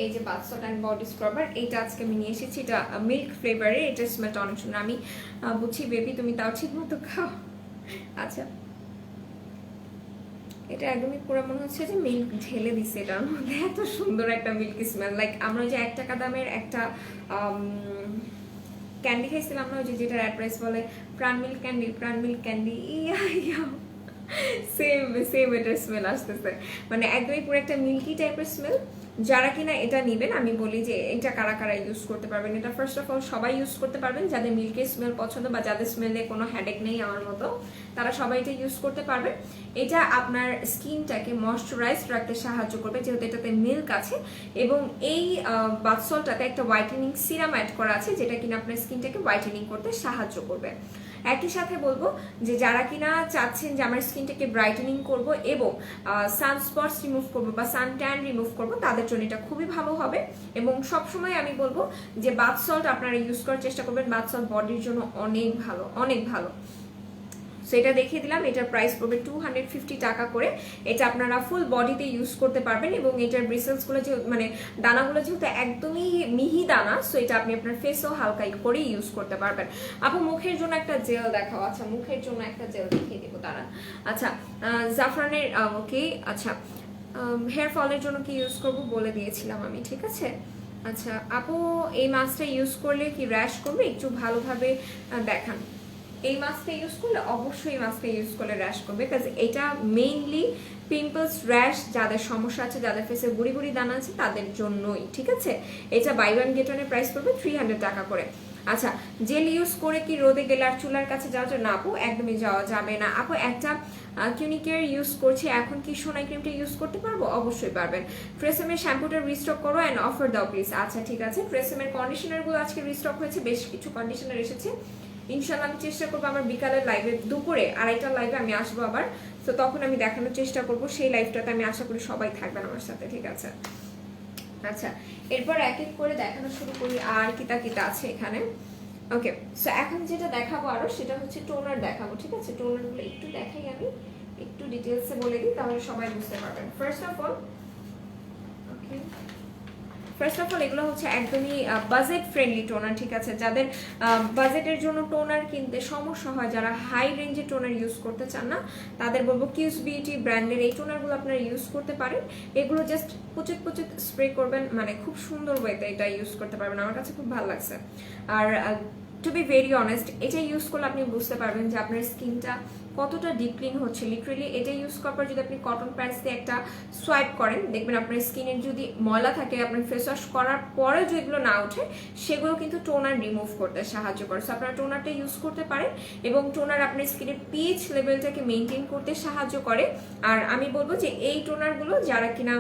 এই যে বাথসল অ্যান্ড বডি স্ক্রাবার, এইটা আজকে আমি নিয়ে এসেছি, এটা মিল্ক ফ্লেভারের, এটা স্মেলটা অনেক সুন্দর। আমি বুঝি বেবি তুমি তাও ঠিক মতো খাও। আচ্ছা, এটা একদমই পুরো মনে হচ্ছে যে মিল্ক ঢেলে দিচ্ছে এটার মধ্যে, এত সুন্দর একটা মিল্কি স্মেল। লাইক আমরা যে 1 টাকা দামের একটা ক্যান্ডি খাইছিলাম না, ওই যে যেটার অ্যাড্রেস বলে প্রাণ মিল্ক ক্যান্ডি, ইয়া সেম এটার স্মেল আসতেছে, মানে একদমই পুরো একটা মিল্কি টাইপের স্মেল। যারা কিনা এটা নেবেন আমি বলি যে এটা কারা কারা ইউজ করতে পারবেন। এটা ফার্স্ট অফ অল সবাই ইউজ করতে পারবেন, যাদের মিল্কি স্মেল পছন্দ বা যাদের স্মেলে কোনো হেডেক নেই আমার মতো, তারা সবাই এটা ইউজ করতে পারবেন। এটা আপনার স্কিনটাকে ময়শ্চারাইজ রাখতে সাহায্য করবে, যেহেতু এটাতে মিল্ক আছে, এবং এই বাথ সল্টটাতে একটা হোয়াইটেনিং সিরাম অ্যাড করা আছে যেটা কিনা আপনার স্কিনটাকে হোয়াইটেনিং করতে সাহায্য করবে। একই সাথে বলবো যে যারা কিনা চাচ্ছেন যে আমার স্কিনটাকে ব্রাইটেনিং করব এবং সানস্পটস রিমুভ করবো বা সান ট্যান রিমুভ করবো, তাদের জন্য এটা খুবই ভালো হবে। এবং সবসময় আমি বলবো যে বাথ সল্ট আপনারা ইউজ করার চেষ্টা করবেন, বাথ সল্ট বডির জন্য অনেক ভালো, অনেক ভালো। সো এটা দেখিয়ে দিলাম, এটার প্রাইস পড়বে 250 টাকা করে। এটা আপনারা ফুল বডিতে ইউজ করতে পারবেন, এবং এটার ব্রিসেলসগুলো যে মানে দানাগুলো যেহেতু একদমই মিহি দানা, সো এটা আপনি আপনার ফেসও হালকা করে ইউজ করতে পারবেন। আপু মুখের জন্য একটা জেল দেখাও। আচ্ছা, মুখের জন্য একটা জেল দেখিয়ে দেবো তারা। আচ্ছা, জাফরানের ওকে। আচ্ছা, হেয়ার ফলের জন্য কি ইউজ করব বলে দিয়েছিলাম আমি, ঠিক আছে। আচ্ছা আপু, এই মাস্কটা ইউজ করলে কি র্যাশ করবে? একটু ভালোভাবে দেখান। এই মাস্কটা ইউজ করলে অবশ্যই এই মাস্কটা ইউজ করলে র্যাশ করবে, বিকজ এটা মেইনলি পিম্পলস, র্যাশ যাদের সমস্যা আছে, যাদের ফেসে গুড়ি গুড়ি দানা আছে তাদের জন্যই, ঠিক আছে। এটা বাই ওয়ান গেট ওয়ানের প্রাইস পড়বে 300 টাকা করে। আচ্ছা, জেল ইউজ করে কি রোদে গেলে আর চুলার কাছে যাওয়া যায় না? আপু একদমই যাওয়া যাবে না। আপু একটা কিউনিকেয়ার ইউজ করছি, এখন কি সোনাই ক্রিমটা ইউজ করতে পারবো? অবশ্যই পারবেন। ট্রেসেমের শ্যাম্পুটা রিস্টক করো অ্যান্ড অফার দাও প্লিজ। আচ্ছা ঠিক আছে, ট্রেসেমের কন্ডিশনারগুলো আজকে রিস্টক হয়েছে, বেশ কিছু কন্ডিশনার এসেছে। ইনশাল্লাহ আমি চেষ্টা করবো আমার বিকালের লাইভে, দুপুরে 2:30টার লাইভে আমি আসবো আবার, তো তখন আমি দেখানোর চেষ্টা করবো। সেই লাইভটাতে আমি আশা করি সবাই থাকবেন আমার সাথে, ঠিক আছে। আচ্ছা, এরপর এক এক করে দেখানো শুরু করি, আর কিতা কিতা আছে এখানে। ওকে, সো এখন যেটা দেখাবো আরো সেটা হচ্ছে টোনার দেখাবো, ঠিক আছে। টোনারগুলো একটু দেখাই, আমি একটু ডিটেলসে বলে দিই, তাহলে সবাই বুঝতে পারবেন। First of all, okay, first of all এগুলো হচ্ছে একদমই বাজেট ফ্রেন্ডলি টোনার, ঠিক আছে? যাদের বাজেটের জন্য টোনার কিনতে সমস্যা হয়, যারা হাই রেঞ্জে টোনার ইউজ করতে চান না, তাদের বলবো কিউস বিউটি ব্র্যান্ডের এই টোনারগুলো আপনারা ইউজ করতে পারেন। এগুলো জাস্ট পুচেত পুচেত স্প্রে করবেন, মানে খুব সুন্দর ওয়েতে এটা ইউজ করতে পারবেন। আমার কাছে খুব ভালো লাগছে। আর টু বি ভেরি অনেস্ট, এটা ইউজ করলে আপনি বুঝতে পারবেন যে আপনার স্কিনটা কতটা ডিপ ক্লিন হচ্ছে। লিটারেলি এটা ইউজ করার পর যদি আপনি কটন প্যাডস দিয়ে একটা সোয়াইপ করেন, দেখবেন আপনার স্কিনের যদি ময়লা থাকে, আপনার ফেস ওয়াশ করার পরে যেগুলো না ওঠে, সেগুলো কিন্তু টোনার রিমুভ করতে সাহায্য করে। সো আপনারা টোনারটা ইউজ করতে পারেন, এবং টোনার আপনার স্কিনের পিএইচ লেভেলটাকে মেনটেন করতে সাহায্য করে। আর আমি বলবো যে এই টোনারগুলো যারা কিনা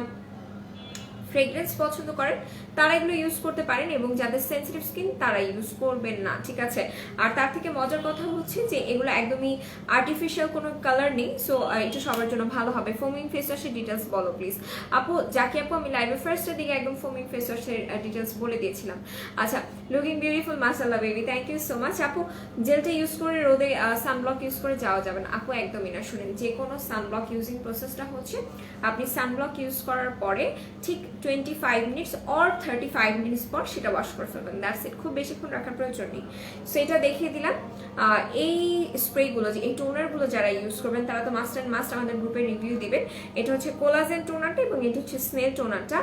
ফ্রেগ্রেন্স পছন্দ করেন তারা এগুলো ইউজ করতে পারেন, এবং যাদের সেন্সিটিভ স্কিন তারা ইউজ করবেন না, ঠিক আছে? আর তার থেকে মজার কথা হচ্ছে যে এগুলো একদমই আর্টিফিশিয়াল কোনো কালার নেই। সো এটা সবার জন্য ভালো হবে। ফোমিং ফেস ওয়াশের ডিটেলস বলো প্লিজ আপু। যাকে আপু আমি লাইভে ফার্স্টের দিকে একদম ফোমিং ফেস ওয়াশের ডিটেলস বলে দিয়েছিলাম। আচ্ছা, লুকিং বিউটিফুল মাশাআল্লাহ baby, thank you so much. আপু জেলটা ইউজ করে রোদে সানব্লক ইউজ করে যাওয়া যাবে না? আপু একদমই না। শুনেন, যে কোনো সানব্লক ইউজিং প্রসেসটা হচ্ছে আপনি সানব্লক ইউজ করার পরে ঠিক 25 মিনিটস অর 35 মিনিটস পর সেটা ওয়াশ করে ফেলবেন, দ্যাটস ইট। খুব বেশিক্ষণ রাখার প্রয়োজন নেই। সো এটা দেখিয়ে দিলাম। এই স্প্রেগুলো, এই টোনারগুলো যারা ইউজ করবেন তারা তো মাস্ট অ্যান্ড মাস্ট আমাদের গ্রুপে রিভিউ দিবেন। এটা হচ্ছে কোলাজেন টোনারটা এবং এটা হচ্ছে স্নেল টোনারটা।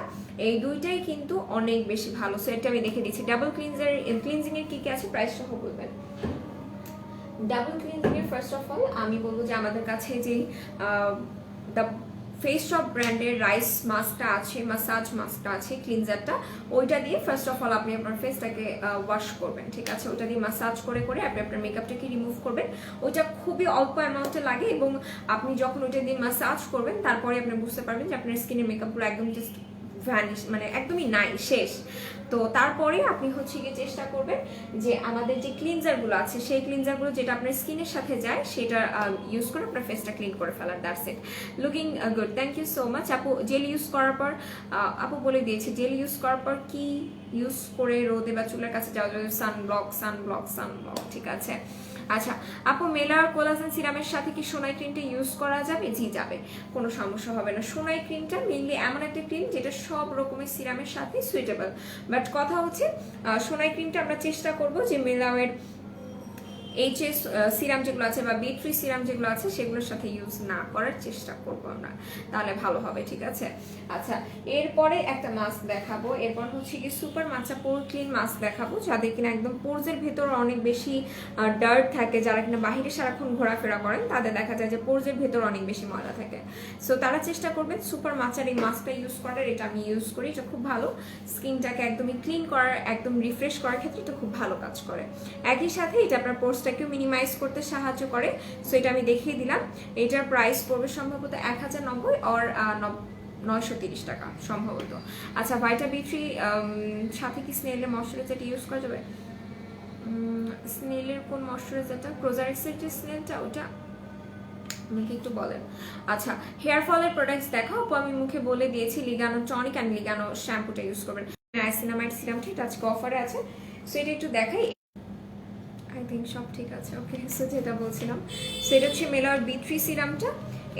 এই দুইটাই কিন্তু অনেক বেশি ভালো। সো এটা আমি দেখে দিচ্ছি। ডাবল ক্লিনজিং এর কি কি আছে প্রাইস সহ বলবেন। ডাবল ক্লিনজিং এর ফার্স্ট অফ অল আমি বলবো যে আমাদের কাছে যে দ্য ফেস শপ ব্র্যান্ডের রাইস মাস্কটা আছে, মাসাজ মাস্কটা আছে, ক্লিনজারটা, ওইটা দিয়ে ফার্স্ট অফ অল আপনি আপনার ফেসটাকে ওয়াশ করবেন, ঠিক আছে? ওইটা দিয়ে মাসাজ করে করে আপনি আপনার মেকআপটাকে রিমুভ করবেন। ওইটা খুবই অল্প অ্যামাউন্টে লাগে, এবং আপনি যখন ওইটা দিয়ে মাসাজ করবেন তারপরে আপনি বুঝতে পারবেন যে আপনার স্কিনের মেকআপগুলো একদম জাস্ট ভ্যানিশ, মানে একদমই নাই, শেষ। তো তারপরে আপনি হচ্ছে গিয়ে চেষ্টা করবেন যে আমাদের যে ক্লিনজারগুলো আছে সেই ক্লিনজারগুলো যেটা আপনার স্কিনের সাথে যায় সেটা ইউজ করে আপনার ফেসটা ক্লিন করে ফেলার, that's it. Looking good, thank you so much আপু। জেল ইউজ করার পর আপু বলে দিয়েছে জেল ইউজ করার পর কি ইউজ করে রোদে বা চুলের কাছে যাওয়া যাবে? সানব্লক, সানব্লক, সানব্লক, ঠিক আছে? আচ্ছা আপু, মেলার কোলাজেন সিরামের সাথে কি সোনাই ক্রিমটা ইউজ করা যাবে? জি যাবে, কোনো সমস্যা হবে না। সোনাই ক্রিমটা মেনলি এমন একটা ক্রিম যেটা সব রকমের সিরামের সাথে সুইটেবল। বাট কথা হচ্ছে সোনাই ক্রিমটা আমরা চেষ্টা করব যে মেলাওয়ের এইচএস সিরাম যেগুলো আছে বা B3 সিরাম যেগুলো আছে সেগুলোর সাথে ইউজ না করার চেষ্টা করব আমরা, তাহলে ভালো হবে, ঠিক আছে? আচ্ছা, এরপরে একটা মাস্ক দেখাবো। এরপর হচ্ছে কি সুপার মাচা পোর ক্লিন মাস্ক দেখাবো, যাদের কিনা একদম পোরসের ভেতর অনেক বেশি ডার্ট থাকে, যারা কিনা বাহিরে সারাক্ষণ ঘোরাফেরা করেন তাদের দেখা যায় যে পোরসের ভেতর অনেক বেশি ময়লা থাকে। সো তারা চেষ্টা করবেন সুপার মাচার এই মাস্কটা ইউজ করার। এটা আমি ইউজ করি, এটা খুব ভালো, স্কিনটাকে একদমই ক্লিন করার, একদম রিফ্রেশ করার ক্ষেত্রে এটা খুব ভালো কাজ করে। একই সাথে এটা আপনার পোরসটাকেও মিনিমাইজ করতে সাহায্য করে। সো এটা আমি দেখিয়ে দিলাম। এটার প্রাইস পড়বে সম্ভবত 1090 আর 930 টাকা সম্ভবত। আচ্ছা, ভাইটা B3 সাথে কি স্নেলের ময়শ্চারাইজারটা ইউজ করা যাবে? স্নেলের কোন ময়শ্চারাইজারটা? ক্রোজারেক্সের যে স্নেলটা, ওটা আমাকে একটু বলেন। আচ্ছা, হেয়ার ফলের প্রোডাক্টস দেখাও আপু। আমি মুখে বলে দিয়েছি লিগানো টনিক অ্যান্ড লিগানো শ্যাম্পুটা ইউজ করবেন। নাইসিনামাইড সিরামটা এটা আজকে অফারে আছে, সো এটা একটু দেখাই। আই থিঙ্ক সব ঠিক আছে, ওকে। সো যেটা বলছিলাম সেটা হচ্ছে মেলার B3 সিরামটা।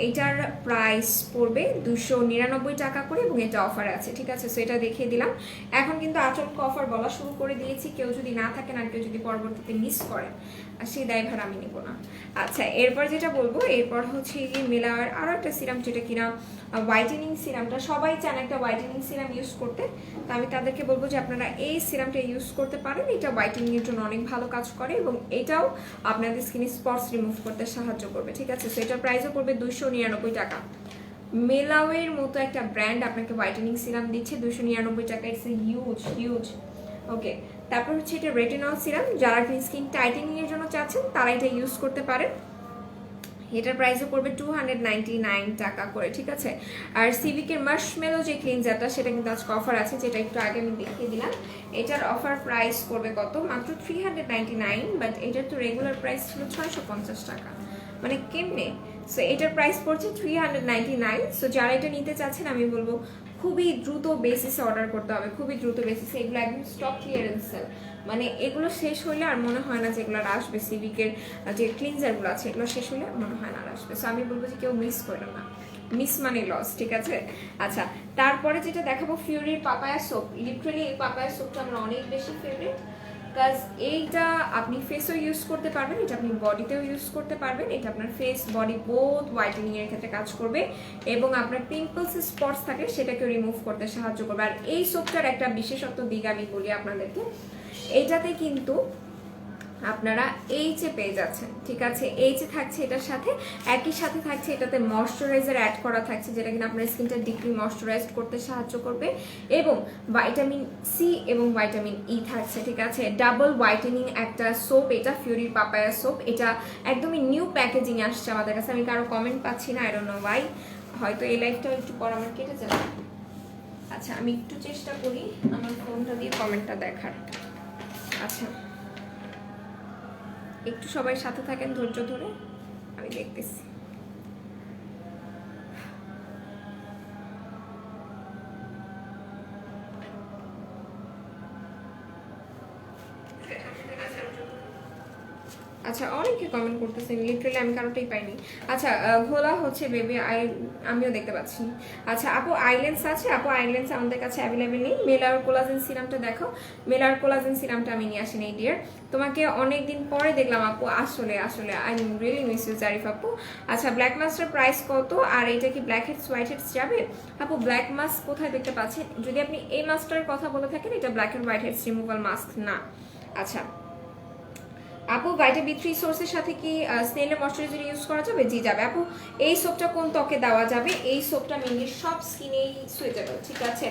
এইটার প্রাইস পড়বে 299 টাকা করে, এবং এটা অফারে আছে, ঠিক আছে? সো এটা দেখিয়ে দিলাম। এখন কিন্তু আচমকা অফার বলা শুরু করে দিয়েছি, কেউ যদি না থাকেন আর কেউ যদি পরবর্তীতে মিস করেন সেই দায়ভার আমি নিব না। আচ্ছা, এরপর যেটা বলবো, এরপর হচ্ছে কি মেলার আরও একটা সিরাম যেটা কিনা হোয়াইটেনিং সিরামটা। সবাই চান একটা হোয়াইটেনিং সিরাম ইউজ করতে, তো আমি তাদেরকে বলবো যে আপনারা এই সিরামটা ইউজ করতে পারেন। এটা হোয়াইটেনিংয়ের জন্য অনেক ভালো কাজ করে, এবং এটাও আপনাদের স্কিনে স্পটস রিমুভ করতে সাহায্য করবে, ঠিক আছে? সো এটার প্রাইসও পড়বে 299 টাকা। মেলাওয়ের মতো একটা ব্র্যান্ড আপনাকে হোয়াইটেনিং সিরাম দিচ্ছে 299 টাকা। ইটস হিউজ হিউজ, ওকে। তারপর হচ্ছে এটা রেটিনল সিরাম, যারা স্কিন টাইটেনিং এর জন্য চাচ্ছেন তারা এটা ইউজ করতে পারেন। এটার প্রাইসও পড়বে 299 টাকা করে, ঠিক আছে? আর সিভিকের মার্শমেলো যে ক্লিনজারটা সেটা কিন্তু আজকে অফার আছে, যেটা একটু আগে আমি দেখিয়ে দিলাম। এটার অফার প্রাইস পড়বে কত? মাত্র 399, বাট এটার তো রেগুলার প্রাইস ছিল 650 টাকা, মানে কেমনে? সো এটার প্রাইস পড়ছে 399। সো যারা এটা নিতে চাচ্ছেন আমি বলবো খুবই দ্রুত বেসিসে অর্ডার করতে হবে, খুবই দ্রুত বেসিসে। এগুলো একদম স্টক ক্লিয়ারেন্স সেল, মানে এগুলো শেষ হলে আর মনে হয় না যে এগুলো আর আসবে। সিভিকের যে ক্লিনজারগুলো আছে এগুলো শেষ হলে মনে হয় না আর আসবে। সো আমি বলবো যে কেউ মিস করো না, মিস মানে লস, ঠিক আছে। আচ্ছা, তারপরে যেটা দেখাবো ফিউরির পাপায়া সোপ। লিটারালি এই পাপায়া সোপটা আমার অনেক বেশি ফেভারিট, কাজ এইটা আপনি ফেসও ইউজ করতে পারবেন, এটা আপনি বডিতেও ইউজ করতে পারবেন। এটা আপনার ফেস বডি বোথ হোয়াইটেনিং এর ক্ষেত্রে কাজ করবে এবং আপনার পিম্পলস স্পটস থাকলে সেটাকে রিমুভ করতে সাহায্য করবে। আর এই সোপটার একটা বিশেষত্ব দিক আমি বলি আপনাদেরকে, এইটাতে কিন্তু আপনারা এইচে পেয়ে যাচ্ছেন, ঠিক আছে। এইচে থাকছে এটার সাথে, একই সাথে থাকছে এটাতে ময়শ্চারাইজার অ্যাড করা থাকছে, যেটা কিনা আপনার স্কিনটা ডিপলি ময়শ্চারাইজড করতে সাহায্য করবে, এবং ভাইটামিন সি এবং ভাইটামিন ই থাকছে, ঠিক আছে। ডাবল হোয়াইটেনিং একটা সোপ এটা, ফিউরির পাপায়া সোপ। এটা একদমই নিউ প্যাকেজিং আসছে আমাদের কাছে, আমি কারো কমেন্ট পাচ্ছি না, আই ডোন্ট নো ওয়াই। হয়তো এই লাইফটাও একটু পর আমার কেটে যাবে। আচ্ছা, আমি একটু চেষ্টা করি আমার ফোনটা দিয়ে কমেন্টটা দেখার। আচ্ছা, একটু সবাই সাথে থাকেন ধৈর্য ধরে, আমি দেখতেছি। আচ্ছা, অনেকে কমেন্ট করতেছেন, লিটারালি আমি কারোটাই পাইনি। আচ্ছা, ঘোলা হচ্ছে বেবি আমিও দেখতে পাচ্ছি। আচ্ছা আপু, আইল্যান্ডস আছে? আপু আইল্যান্ডস আমাদের কাছে অ্যাভেলেবেল নেই। মেলার কোলাজেন সিরামটা দেখো। মেলার কোলাজেন সিরামটা আমি নিয়ে আসিনি ডিয়ার, তোমাকে অনেকদিন পরে দেখলাম আপু। আসলে আসলে I am really miss you Zarif আপু। আচ্ছা, ব্ল্যাক মাস্কটার প্রাইস কত? আর এটা কি ব্ল্যাক হেডস হোয়াইট হেডস যাবে? আপু ব্ল্যাক মাস্ক কোথায় দেখতে পাচ্ছেন? যদি আপনি এই মাস্কটার কথা বলে থাকেন, এটা black and white heads removal mask না। আচ্ছা আপু, ভাইটামিন বি3 সোর্সের সাথে কি স্নেলের ময়শ্চারাইজার ইউজ করা যাবে? জি যাবে আপু। এই সোপটা কোন ত্বকে দেওয়া যাবে? এই সোপটা মেনলি সব স্কিনেই সুইটেবল, ঠিক আছে।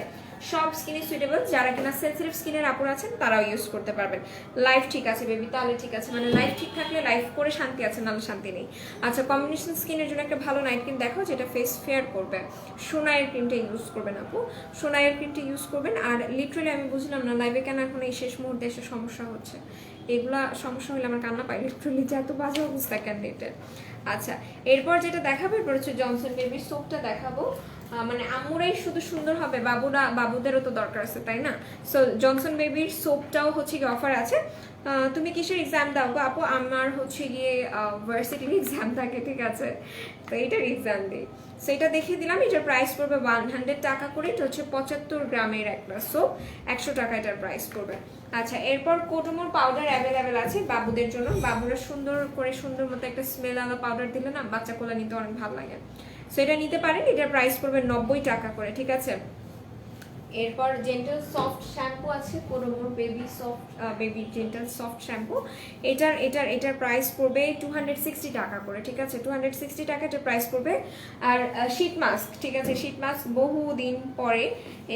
সব স্কিনে সুইটেবল, যারা কিনা সেনসিটিভ স্কিনের আপুর আছেন তারাও ইউজ করতে পারবেন। লাইফ ঠিক আছে বেবি, তাহলে ঠিক আছে, মানে লাইফ ঠিক থাকলে লাইফ করে শান্তি আছে, নাহলে শান্তি নেই। আচ্ছা, কম্বিনেশন স্কিনের জন্য একটা ভালো নাইট ক্রিম দেখো, যেটা ফেস ফেয়ার করবে। সোনাইয়ের ক্রিমটা ইউজ করবেন আপু, সোনাইয়ের ক্রিমটা ইউজ করবেন। আর লিটারালি আমি বুঝলাম না লাইভে কেন এখন এই শেষ মুহূর্তে এসে সমস্যা হচ্ছে। এগুলা সমস্যা হলে আমার কান্না পাই লিটারালি, যে এত বাজে অবস্থা ক্যান্ডিডেটের। আচ্ছা, এরপর যেটা দেখাবো, এরপর হচ্ছে জনসন বেবির সোপটা দেখাবো। মানে আম্মুরাই শুধু সুন্দর হবে, বাবুদেরও তো দরকার আছে, তাই না? সো জনসন বেবির সোপটাও হচ্ছে গিয়ে অফার আছে। তুমি কিসের এক্সাম দাও গো আপু? আমার হচ্ছে গিয়ে ভার্সিটির এক্সাম থাকে, ঠিক আছে, তো এইটার এক্সাম দিই। সো এটা দেখিয়ে দিলাম। এটার প্রাইস পড়বে 100 টাকা করে। এটা হচ্ছে 75 গ্রামের একটা সোপ, 100 টাকা এটার প্রাইস পড়বে। আচ্ছা, এরপর কোটোমোর পাউডার অ্যাভেলেবেল আছে বাবুদের জন্য। বাবুরা সুন্দর করে সুন্দর মতো একটা স্মেল আলা পাউডার দিলে না বাচ্চা কোলা নিতে অনেক ভালো লাগে। সো এটা নিতে পারেন, এটার প্রাইস পড়বে 90 টাকা করে, ঠিক আছে। এরপর জেন্টাল সফট শ্যাম্পু আছে, কোডোমোর বেবি জেন্টাল সফট শ্যাম্পু। এটার প্রাইস পড়বে 260 টাকা করে, ঠিক আছে। 260 টাকা এটার প্রাইস পড়বে। আর শীত মাস্ক, ঠিক আছে, শীত মাস্ক বহুদিন পরে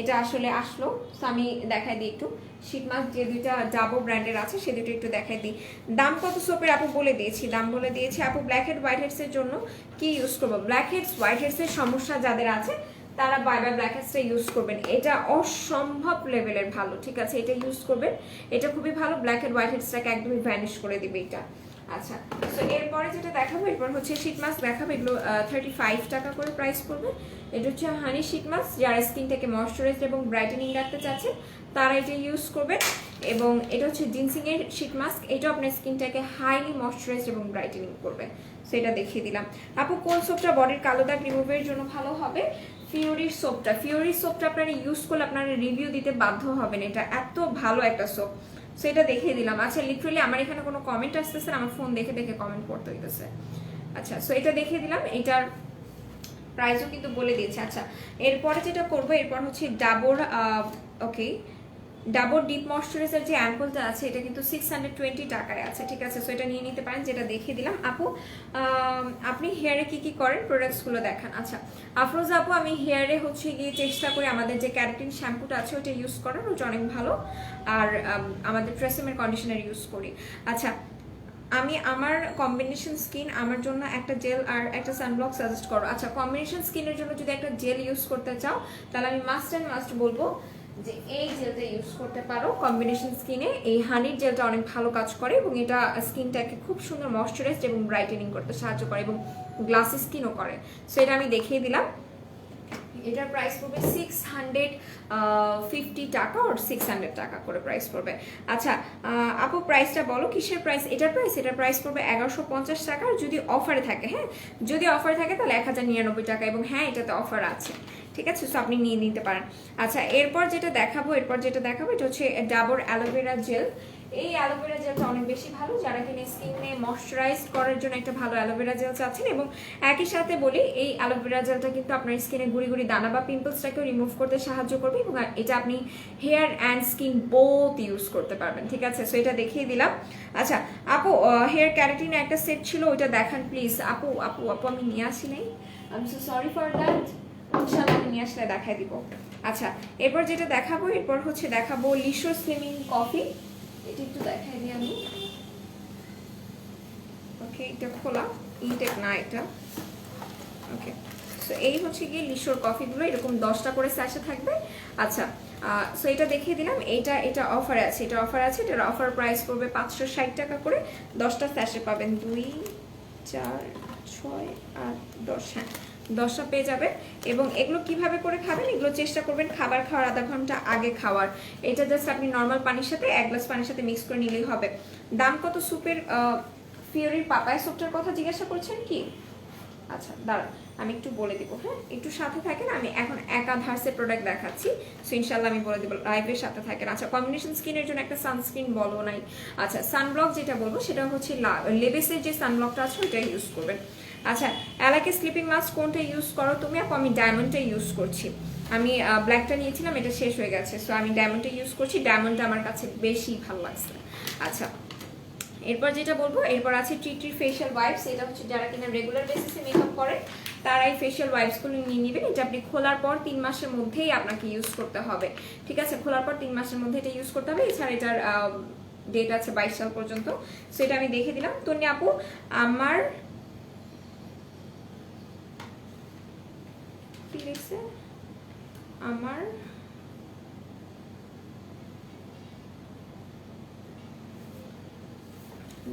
এটা আসলে আসলো, তো আমি দেখাই দিই একটু। শীত মাস্ক যে দুইটা ডাবো ব্র্যান্ডের আছে সে দুটো একটু দেখাই দিই। দাম কত সোপের আপু বলে দিয়েছি, দাম বলে দিয়েছি আপু। ব্ল্যাক হেড হোয়াইট হেডসের জন্য কি ইউজ করবো? ব্ল্যাক হেডস হোয়াইট হেডসের সমস্যা যাদের আছে তারা বাই ব্ল্যাক হেডসটা ইউজ করবেন। এটা অসম্ভব লেভেলের ভালো, ঠিক আছে, এটা ইউজ করবেন, এটা খুবই ভালো। ব্ল্যাক হেড হোয়াইট হেডসটাকে একদমই ভ্যানিশ করে দিবে এটা। আচ্ছা, তো এরপরে যেটা দেখাবো, এরপর হচ্ছে শীট মাস্ক দেখাবো। এগুলো 35 টাকা করে প্রাইস পড়বে। এটা হচ্ছে হানি শীট মাস্ক, যারা স্কিনটাকে ময়শ্চারাইজড এবং ব্রাইটেনিং রাখতে চাচ্ছেন তারা এটা ইউজ করবেন। এবং এটা হচ্ছে জিনসিং এর শীট মাস্ক, এটা আপনার স্কিনটাকে হাইলি ময়শ্চারাইজড এবং ব্রাইটেনিং করবে। সেটা দেখিয়ে দিলাম আপু। কোন সোপটা বডির কালো দাগ রিমুভের জন্য ভালো হবে? ফিওরির সোপটা। ফিওরির সোপটা আপনারা ইউজ করলে আপনারা রিভিউ দিতে বাধ্য হবেন, এটা এত ভালো একটা সোপ। সেটা দেখিয়ে দিলাম। আচ্ছা, লিটারালি আমার এখানে কোনো কমেন্ট আসতেছে না, আমার ফোন দেখে দেখে কমেন্ট করতে হইতেছে। আচ্ছা, সো এটা দেখিয়ে দিলাম, এটার প্রাইসও কিন্তু বলে দিয়েছে। আচ্ছা, এরপরে যেটা করবো, এরপর হচ্ছে ডাবর ডাবর ডিপ ময়শ্চারাইজার যে অ্যাম্পলটা আছে এটা কিন্তু 620 টাকায় আছে, ঠিক আছে। সো এটা নিয়ে নিতে পারেন, যেটা দেখিয়ে দিলাম আপু। আপনি হেয়ারে কি করেন, প্রোডাক্টসগুলো দেখান। আচ্ছা, আফরোজা আপু, আমি হেয়ারে হচ্ছে গিয়ে চেষ্টা করি আমাদের যে ক্যারাটিন শ্যাম্পুটা আছে ওটা ইউজ করার, ওটা অনেক ভালো। আর আমাদের ট্রেসেমের কন্ডিশনার ইউজ করি। আচ্ছা, আমি আমার কম্বিনেশন স্কিন, আমার জন্য একটা জেল আর একটা সানব্লক সাজেস্ট করো। আচ্ছা, কম্বিনেশন স্কিনের জন্য যদি একটা জেল ইউজ করতে চাও তাহলে আমি মাস্ট অ্যান্ড মাস্ট বলবো যে এই জেলটা ইউজ করতে পারো কম্বিনেশন স্কিনে। এই হানির জেলটা অনেক ভালো কাজ করে এবং এটা স্কিনটাকে খুব সুন্দর ময়শ্চারাইজড এবং ব্রাইটেনিং করতে সাহায্য করে এবং গ্লাসি স্কিনও করে। সো এটা আমি দেখিয়ে দিলাম। এটার প্রাইস পড়বে 650 টাকা আর 600 টাকা করে প্রাইস পড়বে। আচ্ছা আপু প্রাইসটা বলো, কিসের প্রাইস? এটার প্রাইস পড়বে 1150 টাকা যদি অফারে থাকে। হ্যাঁ, যদি অফারে থাকে তাহলে 1099 টাকা, এবং হ্যাঁ এটাতে অফার আছে, ঠিক আছে, সো আপনি নিয়ে নিতে পারেন। আচ্ছা এরপর যেটা দেখাবো এটা হচ্ছে ডাবর অ্যালোভেরা জেল। এই অ্যালোভেরা জেলটা অনেক বেশি ভালো, যারা কিনা স্কিনে ময়শ্চারাইজ করার জন্য একটা ভালো অ্যালোভেরা জেল চাচ্ছেন। এবং একই সাথে বলি এই অ্যালোভেরা জেলটা কিন্তু আপনার স্কিনে গুড়ি গুড়ি দানা বা পিম্পলসটাকেও রিমুভ করতে সাহায্য করবে, এবং এটা আপনি hair and skin both use করতে পারবেন, ঠিক আছে, সো এটা দেখিয়ে দিলাম। আচ্ছা আপু হেয়ার ক্যারাটিন একটা সেট ছিল, ওইটা দেখান প্লিজ। আপু আপু আপু আমি নিয়ে আসি নাই, I am so sorry for that, ইনশাআল্লাহ আমি নিয়ে আসলে দেখাই দিব। আচ্ছা এরপর যেটা দেখাবো দেখাবো লিশো স্লিমিং কফি। এটা একটু দেখাই দিই আমি। ওকে এটা খোলা, ইনটেক না এটা। ওকে সো এই হচ্ছে গিয়ে লিশোর কফিগুলো, এরকম 10টা করে স্যাশে থাকবে। আচ্ছা সো এটা দেখিয়ে দিলাম। এটা অফারে আছে, এটার অফার প্রাইস পড়বে 560 টাকা করে। 10টা স্যাশে পাবেন, 2 4 6 8 10, হ্যাঁ 10টা পেয়ে যাবে। এবং এগুলো কিভাবে করে খাবেন, এগুলো চেষ্টা করবেন খাবার খাওয়ার আধা ঘন্টা আগে খাওয়ার। এটা জাস্ট আপনি নর্মাল পানির সাথে 1 গ্লাস পানির সাথে মিক্স করে নিলেই হবে। দাম কত স্যুপের? ফিওরির পাপায়া স্যুপটার কথা জিজ্ঞাসা করছেন কি? আচ্ছা দাঁড়ান আমি একটু বলে দিব, হ্যাঁ একটু সাথে থাকেন। আমি এখন একাধার্সের প্রোডাক্ট দেখাচ্ছি, সো ইনশাল্লাহ আমি বলে দেবো, লাইভের সাথে থাকেন। আচ্ছা কম্বিনেশন স্কিনের জন্য একটা সানস্ক্রিন বলো নাই। আচ্ছা সানব্লক যেটা বলবো সেটা হচ্ছে লেবেসের যে সানব্লকটা আছে ওইটা ইউজ করবেন। আচ্ছা অ্যালাকে স্লিপিং মাস্ক কোনটা ইউজ করো তুমি? আপু আমি ডায়মন্ডটা ইউজ করছি। আমি ব্ল্যাকটা নিয়েছিলাম, এটা শেষ হয়ে গেছে, সো আমি ডায়মন্ডটা ইউজ করছি। ডায়মন্ডটা আমার কাছে বেশি ভালো লাগছে। আচ্ছা এরপর যেটা বলবো, এরপর আছে ট্রিটির ফেশিয়াল ওয়াইপস। এটা হচ্ছে যারা কিনা রেগুলার বেসিসে মেকআপ করে তারা এই ফেশিয়াল ওয়াইপসগুলো নিয়ে নেবেন। এটা আপনি খোলার পর 3 মাসের মধ্যেই আপনাকে ইউজ করতে হবে, ঠিক আছে, খোলার পর 3 মাসের মধ্যে এটা ইউজ করতে হবে। এছাড়া এটার ডেট আছে 22 সাল পর্যন্ত, সো এটা আমি দেখে দিলাম। তন্নি আপু আমার কি লিখছে, আমার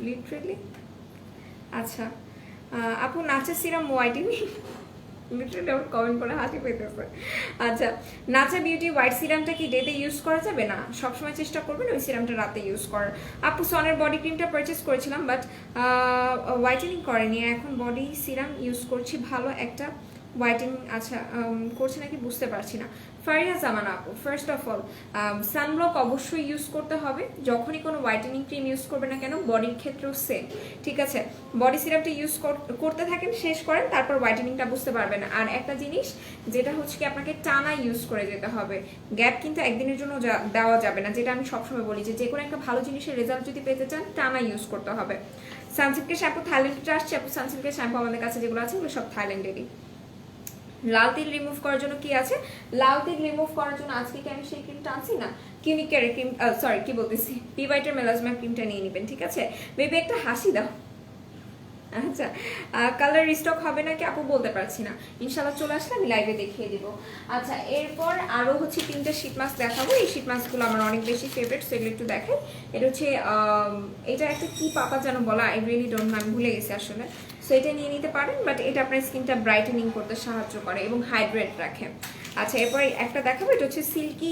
লিটারেলি আচ্ছা আপু নাচা সিরাম হোয়াইটেনিং, লিটারেলি আমার কমেন্ট করে হাসি পেতেছে। আচ্ছা নাচা বিউটি হোয়াইট সিরামটা কি ডেতে ইউজ করা যাবে? না, সবসময় চেষ্টা করবেন ওই সিরামটা রাতে ইউজ করার। আপু সনের বডি ক্রিমটা পারচেস করেছিলাম বাট হোয়াইটেনিং করেনি, এখন বডি সিরাম ইউজ করছি ভালো একটা হোয়াইটেনিং। আচ্ছা করছে নাকি বুঝতে পারছি না। ফারিয়া জামানা আপু ফার্স্ট অফ অল সানব্লক অবশ্যই ইউজ করতে হবে যখনই কোনো হোয়াইটেনিং ক্রিম ইউজ করবে না কেন, বডির ক্ষেত্রেও সেম, ঠিক আছে। বডি সিরামটা ইউজ করতে থাকেন, শেষ করেন, তারপর হোয়াইটেনিংটা বুঝতে পারবেন। আর একটা জিনিস যেটা হচ্ছে কি আপনাকে টানা ইউজ করে যেতে হবে, গ্যাপ কিন্তু একদিনের জন্য দেওয়া যাবে না, যেটা আমি সবসময় বলি যে কোনো একটা ভালো জিনিসের রেজাল্ট যদি পেতে চান টানা ইউজ করতে হবে। সানসিল্কের শ্যাম্পু থাইল্যান্ডে আসছে আপু, সানসিল্কের শ্যাম্পু আমাদের কাছে যেগুলো আছে ওগুলো সব থাইল্যান্ডেরই। লাল তিল রিমুভ করার জন্য কি আছে? লাল তিল রিমুভ করার জন্য আজকে কি আমি সেই ক্রিমটা আনছি না, কিউনিকের ক্রিম, সরি কি বলতেছি, পিভাইটার মেলাজমা ক্রিমটা নিয়ে নেবেন, ঠিক আছে। বেবি একটা হাসি দাও। আচ্ছা কালার রিস্টক হবে নাকি আপু বলতে পারছি না, ইনশাল্লাহ চলে আসলে আমি লাইভে দেখিয়ে দিব। আচ্ছা এরপর আরও হচ্ছে 3টে শীট মাস্ক দেখাবো। এই শীট মাস্কগুলো আমার অনেক বেশি ফেভারিট, সেগুলো একটু দেখাই। এটা হচ্ছে এটা একটা কি পাতা যেন বলা, আই রিয়েলি ডোন্ট নো, আমি ভুলে গেছি আসলে। সো এটা নিয়ে নিতে পারেন, বাট এটা আপনার স্কিনটা ব্রাইটেনিং করতে সাহায্য করে এবং হাইড্রেট রাখে। আচ্ছা এরপর একটা দেখাবো, এটা হচ্ছে সিল্কি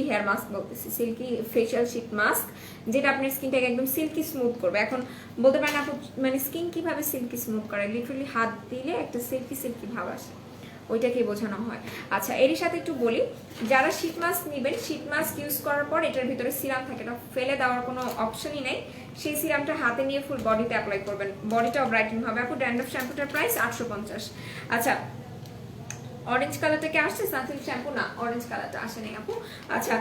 হেয়ার মাস্ক বলতেছি, সিল্কি ফেশিয়াল শীট মাস্ক, যেটা আপনার স্কিনটাকে একদম সিল্কি স্মুথ করবে। এখন বলতে পারেন আপু মানে স্কিন কিভাবে সিল্কি স্মুথ করে, লিটারালি হাত দিলে একটা সিল্কি ভাব আসে, ওইটাকেই বোঝানো হয়। আচ্ছা এরই সাথে একটু বলি, যারা শীট মাস্ক নেবেন, শীট মাস্ক ইউজ করার পর এটার ভিতরে সিরাম থাকে, এটা ফেলে দেওয়ার কোনো অপশনই নেই। সেই সিরামটা হাতে নিয়ে ফুল বডিতে অ্যাপ্লাই করবেন, বডিটাও ব্রাইটেন হবে। আপু ড্যান্ড্রফ শ্যাম্পুটার প্রাইস 850। আচ্ছা অরেঞ্জ কালারটা কি আসছে? সানসিল্ক শ্যাম্পু না, অরেঞ্জ কালারটা আসেনি আপু। আচ্ছা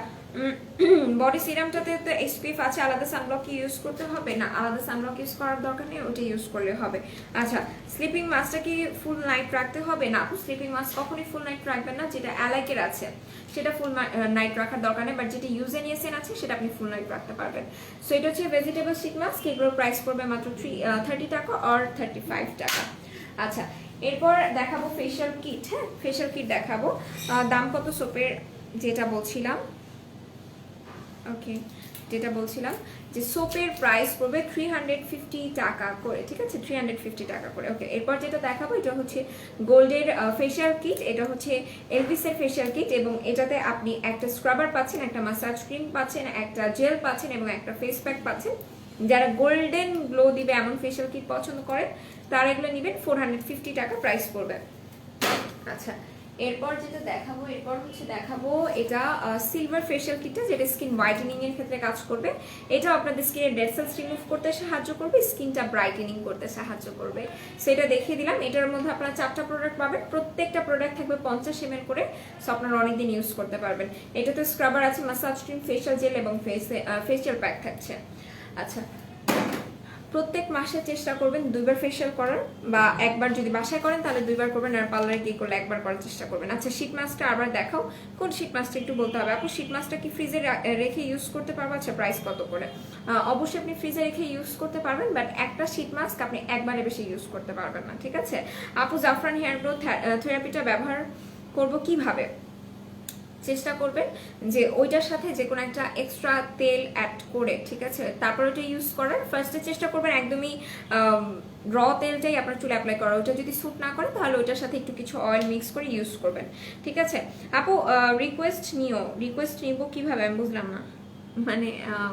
বডি সিরামটাতে তো এসপিএফ আছে, আলাদা সানব্লক ইউজ করতে হবে না? আলাদা সানব্লক ইউজ করার দরকার নেই, ওটা ইউজ করলে হবে। আচ্ছা স্লিপিং মাস্কটা কি ফুল নাইট রাখতে হবে? না আপু স্লিপিং মাস্ক কখনোই ফুল নাইট রাখবেন না, যেটা অ্যালাইকের আছে সেটা ফুল নাইট রাখার দরকার নেই, বাট যেটা ইউজেনিয়াসেন আছে সেটা আপনি ফুল নাইট রাখতে পারবেন। সো এটা হচ্ছে ভেজিটেবল শীট মাস্ক, এগুলোর প্রাইস পড়বে মাত্র 30 টাকা আর 35 টাকা। আচ্ছা এরপর দেখাবো ফেশিয়াল কিট। হ্যাঁ ফেশিয়াল কিট দেখাবো, দাম কত সোপের যেটা বলছিলাম। ওকে যেটা বলছিলাম যে সোপের প্রাইস পড়বে 350 টাকা করে, ঠিক আছে, 350 টাকা করে। ওকে, এরপর যেটা দেখাবো এটা হচ্ছে গোল্ডের ফেশিয়াল কিট। এটা হচ্ছে এলভিসের ফেশিয়াল কিট এবং এটাতে আপনি একটা স্ক্রাবার পাচ্ছেন, একটা মাসাজ ক্রিম পাচ্ছেন, একটা জেল পাচ্ছেন এবং একটা ফেস প্যাক পাচ্ছেন। যারা গোল্ডেন গ্লো দিবে এমন ফেশিয়াল কিট পছন্দ করেন তারা এগুলো নেবেন, 450 টাকা প্রাইস পড়বে। আচ্ছা, এরপর যেটা দেখাবো দেখাবো এটা সিলভার ফেশিয়াল কিটটা, যেটা স্কিন হোয়াইটেনিং এর ক্ষেত্রে কাজ করবে। এটাও আপনাদের স্কিনের ডেড সেলস রিমুভ করতে সাহায্য করবে, স্কিনটা ব্রাইটেনিং করতে সাহায্য করবে। সেটা দেখিয়ে দিলাম। এটার মধ্যে আপনারা 4টা প্রোডাক্ট পাবেন, প্রত্যেকটা প্রোডাক্ট থাকবে 50 ml করে, সো আপনারা অনেকদিন ইউজ করতে পারবেন। এটাতে স্ক্রাবার আছে, মাসাজ ক্রিম, ফেশিয়াল জেল এবং ফেশিয়াল প্যাক থাকছে। আচ্ছা, প্রত্যেক মাসে চেষ্টা করবেন 2বার ফেশিয়াল করার, বা একবার যদি বাসায় করেন তাহলে 2বার করবেন, আর পার্লারে গিয়ে করলে একবার করার চেষ্টা করবেন। আচ্ছা, শীট মাস্কটা আবার দেখাও, কোন শীট মাস্কটা একটু বলতে হবে আপু। শীট মাস্কটা কি ফ্রিজে রেখে ইউজ করতে পারবো? আচ্ছা, প্রাইস কত করে? অবশ্যই আপনি ফ্রিজে রেখে ইউজ করতে পারবেন, বাট একটা শীট মাস্ক আপনি একবারে বেশি ইউজ করতে পারবেন না, ঠিক আছে। আপু, জাফরান হেয়ার গ্রোথ থেরাপিটা ব্যবহার করব কিভাবে? চেষ্টা করবেন যে ওইটার সাথে যে কোনো একটা এক্সট্রা তেল অ্যাড করে, ঠিক আছে, তারপর ওটা ইউজ করার। ফার্স্টে চেষ্টা করবেন একদমই র তেলটাই আপনার চুলে অ্যাপ্লাই করা। ওইটা যদি স্যুট না করে তাহলে ওইটার সাথে একটু কিছু অয়েল মিক্স করে ইউজ করবেন, ঠিক আছে। আপু, রিকোয়েস্ট নিব কিভাবে? আমি বুঝলাম না, মানে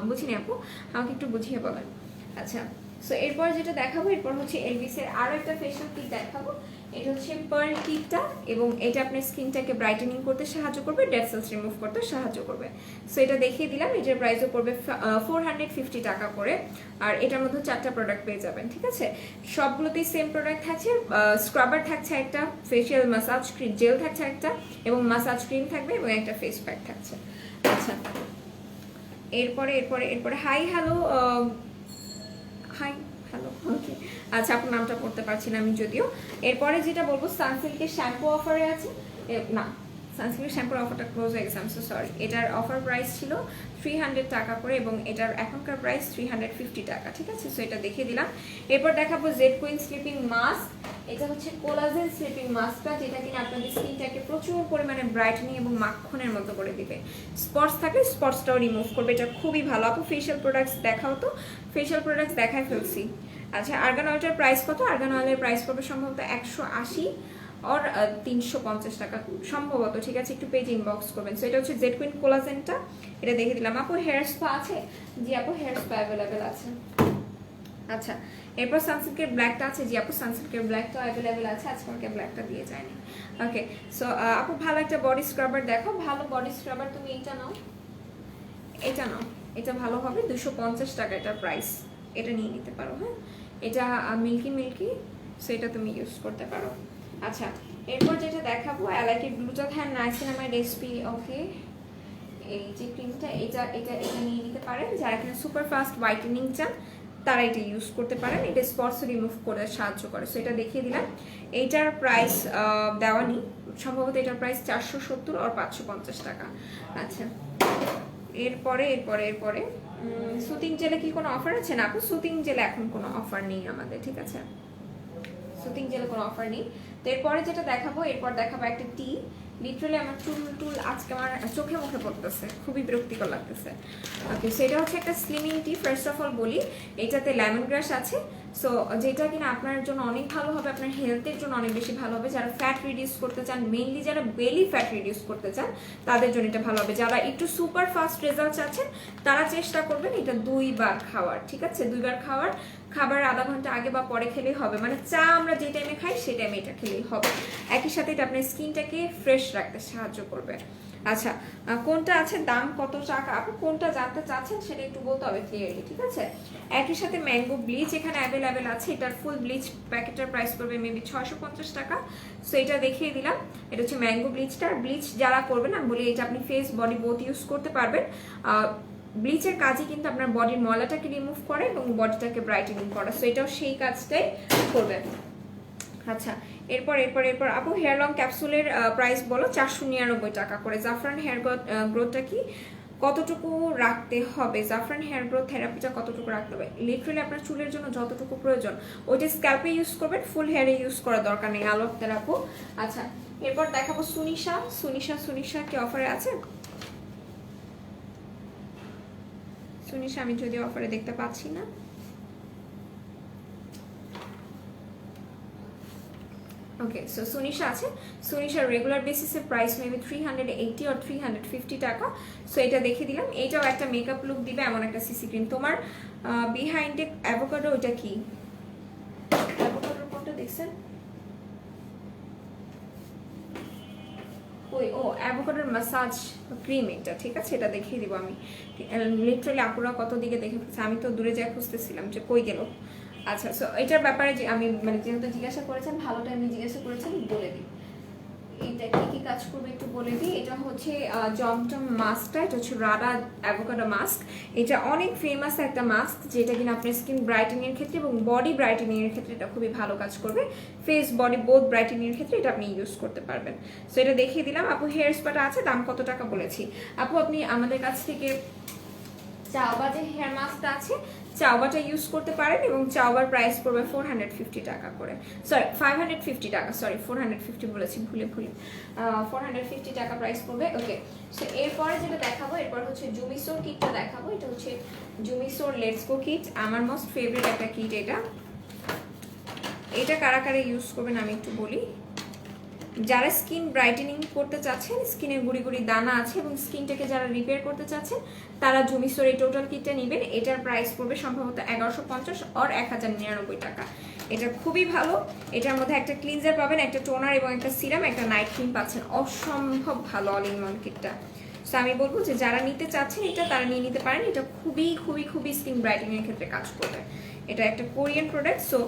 বুঝিনি আপু, আমাকে একটু বুঝিয়ে বলেন। আচ্ছা, সো এরপর যেটা দেখাবো, এরপর হচ্ছে এলভিসের আরও একটা ফেশিয়াল কিট দেখাবো। এটা হচ্ছে পার্ল কিটটা এবং এটা আপনার স্কিনটাকে ব্রাইটেনিং করতে সাহায্য করবে, ডেড সেলস রিমুভ করতে সাহায্য করবে। সো এটা দেখিয়ে দিলাম। এটার প্রাইসও পড়বে 450 টাকা করে, আর এটার মধ্যে 4টা প্রোডাক্ট পেয়ে যাবেন, ঠিক আছে। সবগুলোতেই সেম প্রোডাক্ট থাকছে, স্ক্রাবার থাকছে একটা, ফেশিয়াল মাসাজ ক্রিম জেল থাকছে একটা, এবং মাসাজ ক্রিম থাকবে এবং একটা ফেস প্যাক থাকছে। আচ্ছা, এরপরে হাই হ্যালো, ওকে। আচ্ছা, আপনার নামটা পড়তে পারছি না আমি যদিও। এরপরে যেটা বলবো, সানসিল্কের শ্যাম্পু অফারে আছে, না সানসিল্কের শ্যাম্পুর অফারটা ক্লোজ হয়ে গেছে, আই এম সো সরি। এটার অফার প্রাইস ছিল 300 টাকা করে এবং এটার এখনকার প্রাইস 350 টাকা, ঠিক আছে। সো এটা দেখিয়ে দিলাম। এরপর দেখাবো জেড কুইন স্লিপিং মাস্ক। এটা হচ্ছে কোলাজেন স্লিপিং মাস্কটা, যেটা কিনা আপনাদের স্কিনটাকে প্রচুর পরিমাণে ব্রাইটনিং এবং মাখনের মতো করে দিবে। স্পটস থাকলে স্পটসটাও রিমুভ করবে, এটা খুবই ভালো। আপু, ফেশিয়াল প্রোডাক্টস দেখাও তো। ফেশিয়াল প্রোডাক্টস দেখায় ফেলছি। আচ্ছা, আর্গান অয়েলটার প্রাইস কত? আর্গান অয়েলের প্রাইস পড়বে সম্ভবত 180 আর 350 টাকা সম্ভবত, ঠিক আছে। একটু পেজ ইনবক্স করবেন। সো এটা হচ্ছে জেড কুইন কোলাজেনটা, এটা দেখে দিলাম। আপু, হেয়ার স্পা আছে? জি আপু, হেয়ার স্পা অ্যাভেলেবেল আছে। আচ্ছা, এরপর সানসিল্কের ব্ল্যাকটা আছে। জি আপু, সানসিল্কের ব্ল্যাকটা অ্যাভেলেবেল আছে, আজকে আমাকে ব্ল্যাকটা দিয়ে যায়নি। ওকে, সো আপু, ভালো একটা বডি স্ক্রাবার দেখো। ভালো বডি স্ক্রাবার তুমি এটা নাও, এটা ভালো হবে, 250 টাকা এটার প্রাইস। এটা নিয়ে নিতে পারো, হ্যাঁ। এটা মিল্কি, সো এটা তুমি ইউজ করতে পারো। আচ্ছা, এরপর যেটা দেখাবো, অ্যালাইকের গ্লুটাথায়ন নাইসিনামাইড এসপি, ওকে। এই যে ক্রিমটা, এটা নিয়ে নিতে পারেন। যারা কিনা সুপার ফাস্ট হোয়াইটেনিং চান তারা এটা ইউজ করতে পারেন। এটা স্পটস রিমুভ করে সাহায্য করে। সো এটা দেখিয়ে দিলাম। এইটার প্রাইস দেওয়া নেই, সম্ভবত এটার প্রাইস 470 আর 550 টাকা। আচ্ছা, এরপরে সুতিং জেলে কি কোনো অফার আছে? না আপু, সুতিং জেলে এখন কোনো অফার নেই আমাদের, ঠিক আছে। সুতিং জেলে কোনো অফার নেই। তো এরপরে যেটা দেখাবো, একটা টি। লিটারালি আমার চুল আজকে আমার চোখে মুখে পড়তেছে, খুবই বিরক্তিকর লাগতেছে। ওকে, সো এটা হচ্ছে একটা slimming T. First of all বলি, এটাতে লেমন গ্রাস আছে, সো যেটা কিনা আপনার জন্য অনেক ভালো হবে, আপনার হেলথের জন্য অনেক বেশি ভালো হবে। যারা ফ্যাট রিডিউস করতে চান, মেইনলি যারা বেলি ফ্যাট রিডিউস করতে চান তাদের জন্য এটা ভালো হবে। যারা একটু সুপার ফাস্ট রেজাল্ট চাচ্ছেন তারা চেষ্টা করবেন এটা 2বার খাওয়ার, ঠিক আছে। 2বার খাবার আধা ঘন্টা আগে বা পরে খেলেই হবে, মানে চা আমরা যে টাইমে খাই সেই টাইমে এটা খেলেই হবে। একই সাথে এটা আপনার স্কিনটাকে ফ্রেশ রাখতে সাহায্য করবে। আচ্ছা, কোনটা আছে, দাম কত টাকা? আপনি কোনটা জানতে চাচ্ছেন সেটা একটু বলতে হবে ক্লিয়ারলি, ঠিক আছে। একই সাথে ম্যাঙ্গো ব্লিচ এখানে অ্যাভেলেবেল আছে। এটার ফুল ব্লিচ প্যাকেটের প্রাইস পড়বে মেবি 650 টাকা। সো এটা দেখিয়ে দিলাম। এটা হচ্ছে ম্যাঙ্গো ব্লিচটা। আর ব্লিচ যারা করবেন, আমি বলি এটা আপনি ফেস বডি বোথ ইউজ করতে পারবেন। ব্লিচের কাজই কিন্তু আপনার বডির ময়লাটাকে রিমুভ করে এবং বডিটাকে ব্রাইটেনিং করে, সো এটাও সেই কাজটাই করবে। আচ্ছা, এরপর আপু, হেয়ার লং ক্যাপসুলের প্রাইস বলো। 499 টাকা করে। জাফরান হেয়ার গ্রোথটা কি কতটুকু রাখতে হবে? জাফরান হেয়ার গ্রোথ থেরাপিটা কতটুকু রাখতে হবে? লিটারালি আপনার চুলের জন্য যতটুকু প্রয়োজন ওইটা স্ক্যাল্পে ইউজ করবেন, ফুল হেয়ারে ইউজ করার দরকার নেই। আলোক আপু। আচ্ছা, এরপর দেখাবো সুনিশা কি অফারে আছে? সুনিশা আমি যদি অফারে দেখতে পাচ্ছি না। ওকে, সো সুনিশা আছে। সুনিশার রেগুলার বেসিসের প্রাইস মেবি 380 অর 350 টাকা। সো এটা দেখে দিলাম। এইটাও একটা মেকআপ লুক দিবে এমন একটা সিসি ক্রিম। তোমার বিহাইন্ডে অ্যাভোকাডো, ওইটা কি অ্যাভোকাডোর কোনটা দেখছেন? ওই ও অ্যাভোকাডোর মাসাজ ক্রিম এটা, ঠিক আছে, এটা দেখিয়ে দিব আমি। লিটারালি আপুরা কত দিকে দেখে ফেলছে, আমি তো দূরে যাই খুঁজতেছিলাম যে কই গেল। আচ্ছা, সো এটার ব্যাপারে যে আমি মানে যেহেতু জিজ্ঞাসা করেছেন, ভালো টাইমে জিজ্ঞাসা করেছেন, বলে দিই এটা কি কি কাজ করবে একটু বলে দিই। এটা হচ্ছে জমটম মাস্কটা, এটা হচ্ছে রাডা অ্যাভোকাডো মাস্ক। এটা অনেক ফেমাস একটা মাস্ক, যেটা কিনা আপনার স্কিন ব্রাইটেনিং এর ক্ষেত্রে এবং বডি ব্রাইটেনিং এর ক্ষেত্রে এটা খুবই ভালো কাজ করবে। ফেস বডি বোথ ব্রাইটেনিং এর ক্ষেত্রে এটা আপনি ইউজ করতে পারবেন। সো এটা দেখিয়ে দিলাম। আপু হেয়ার স্পাটা আছে, দাম কত টাকা বলেছি? আপু আপনি আমাদের কাছ থেকে চাওবা যে হেয়ার মাস্কটা আছে, চাওবাটা ইউজ করতে পারেন এবং চাওবার প্রাইস পড়বে 450 টাকা করে, সরি 550 টাকা, সরি 450 বলেছি ভুলে 450 টাকা প্রাইস পড়বে। ওকে, সো এরপরে যেটা দেখাবো, এরপর হচ্ছে জুমিসোর কিটটা দেখাবো। এটা হচ্ছে জুমিসোর লেটস গো কিট, আমার মোস্ট ফেভারিট একটা কিট এটা। এটা কারা কারা ইউজ করবেন আমি একটু বলি। যারা স্কিন ব্রাইটেনিং করতে চাচ্ছেন, স্কিনে গুড়ি গুড়ি দানা আছে এবং স্কিনটাকে যারা রিপেয়ার করতে চাচ্ছেন, তারা জুমিসোর এই টোটাল কিটটা নেবেন। এটার প্রাইস পড়বে সম্ভবত 1150 আর 1099 টাকা। এটা খুবই ভালো। এটার মধ্যে একটা ক্লিনজার পাবেন, একটা টোনার এবং একটা সিরাম, একটা নাইট ক্রিম পাচ্ছেন। অসম্ভব ভালো অল ইন ওয়ান কিটটা। সো আমি বলবো যে যারা নিতে চাচ্ছেন এটা, তারা নিয়ে নিতে পারেন। এটা খুবই খুবই খুবই স্কিন ব্রাইটেনিং এর ক্ষেত্রে কাজ করবে। এটা একটা কোরিয়ান প্রোডাক্ট। সো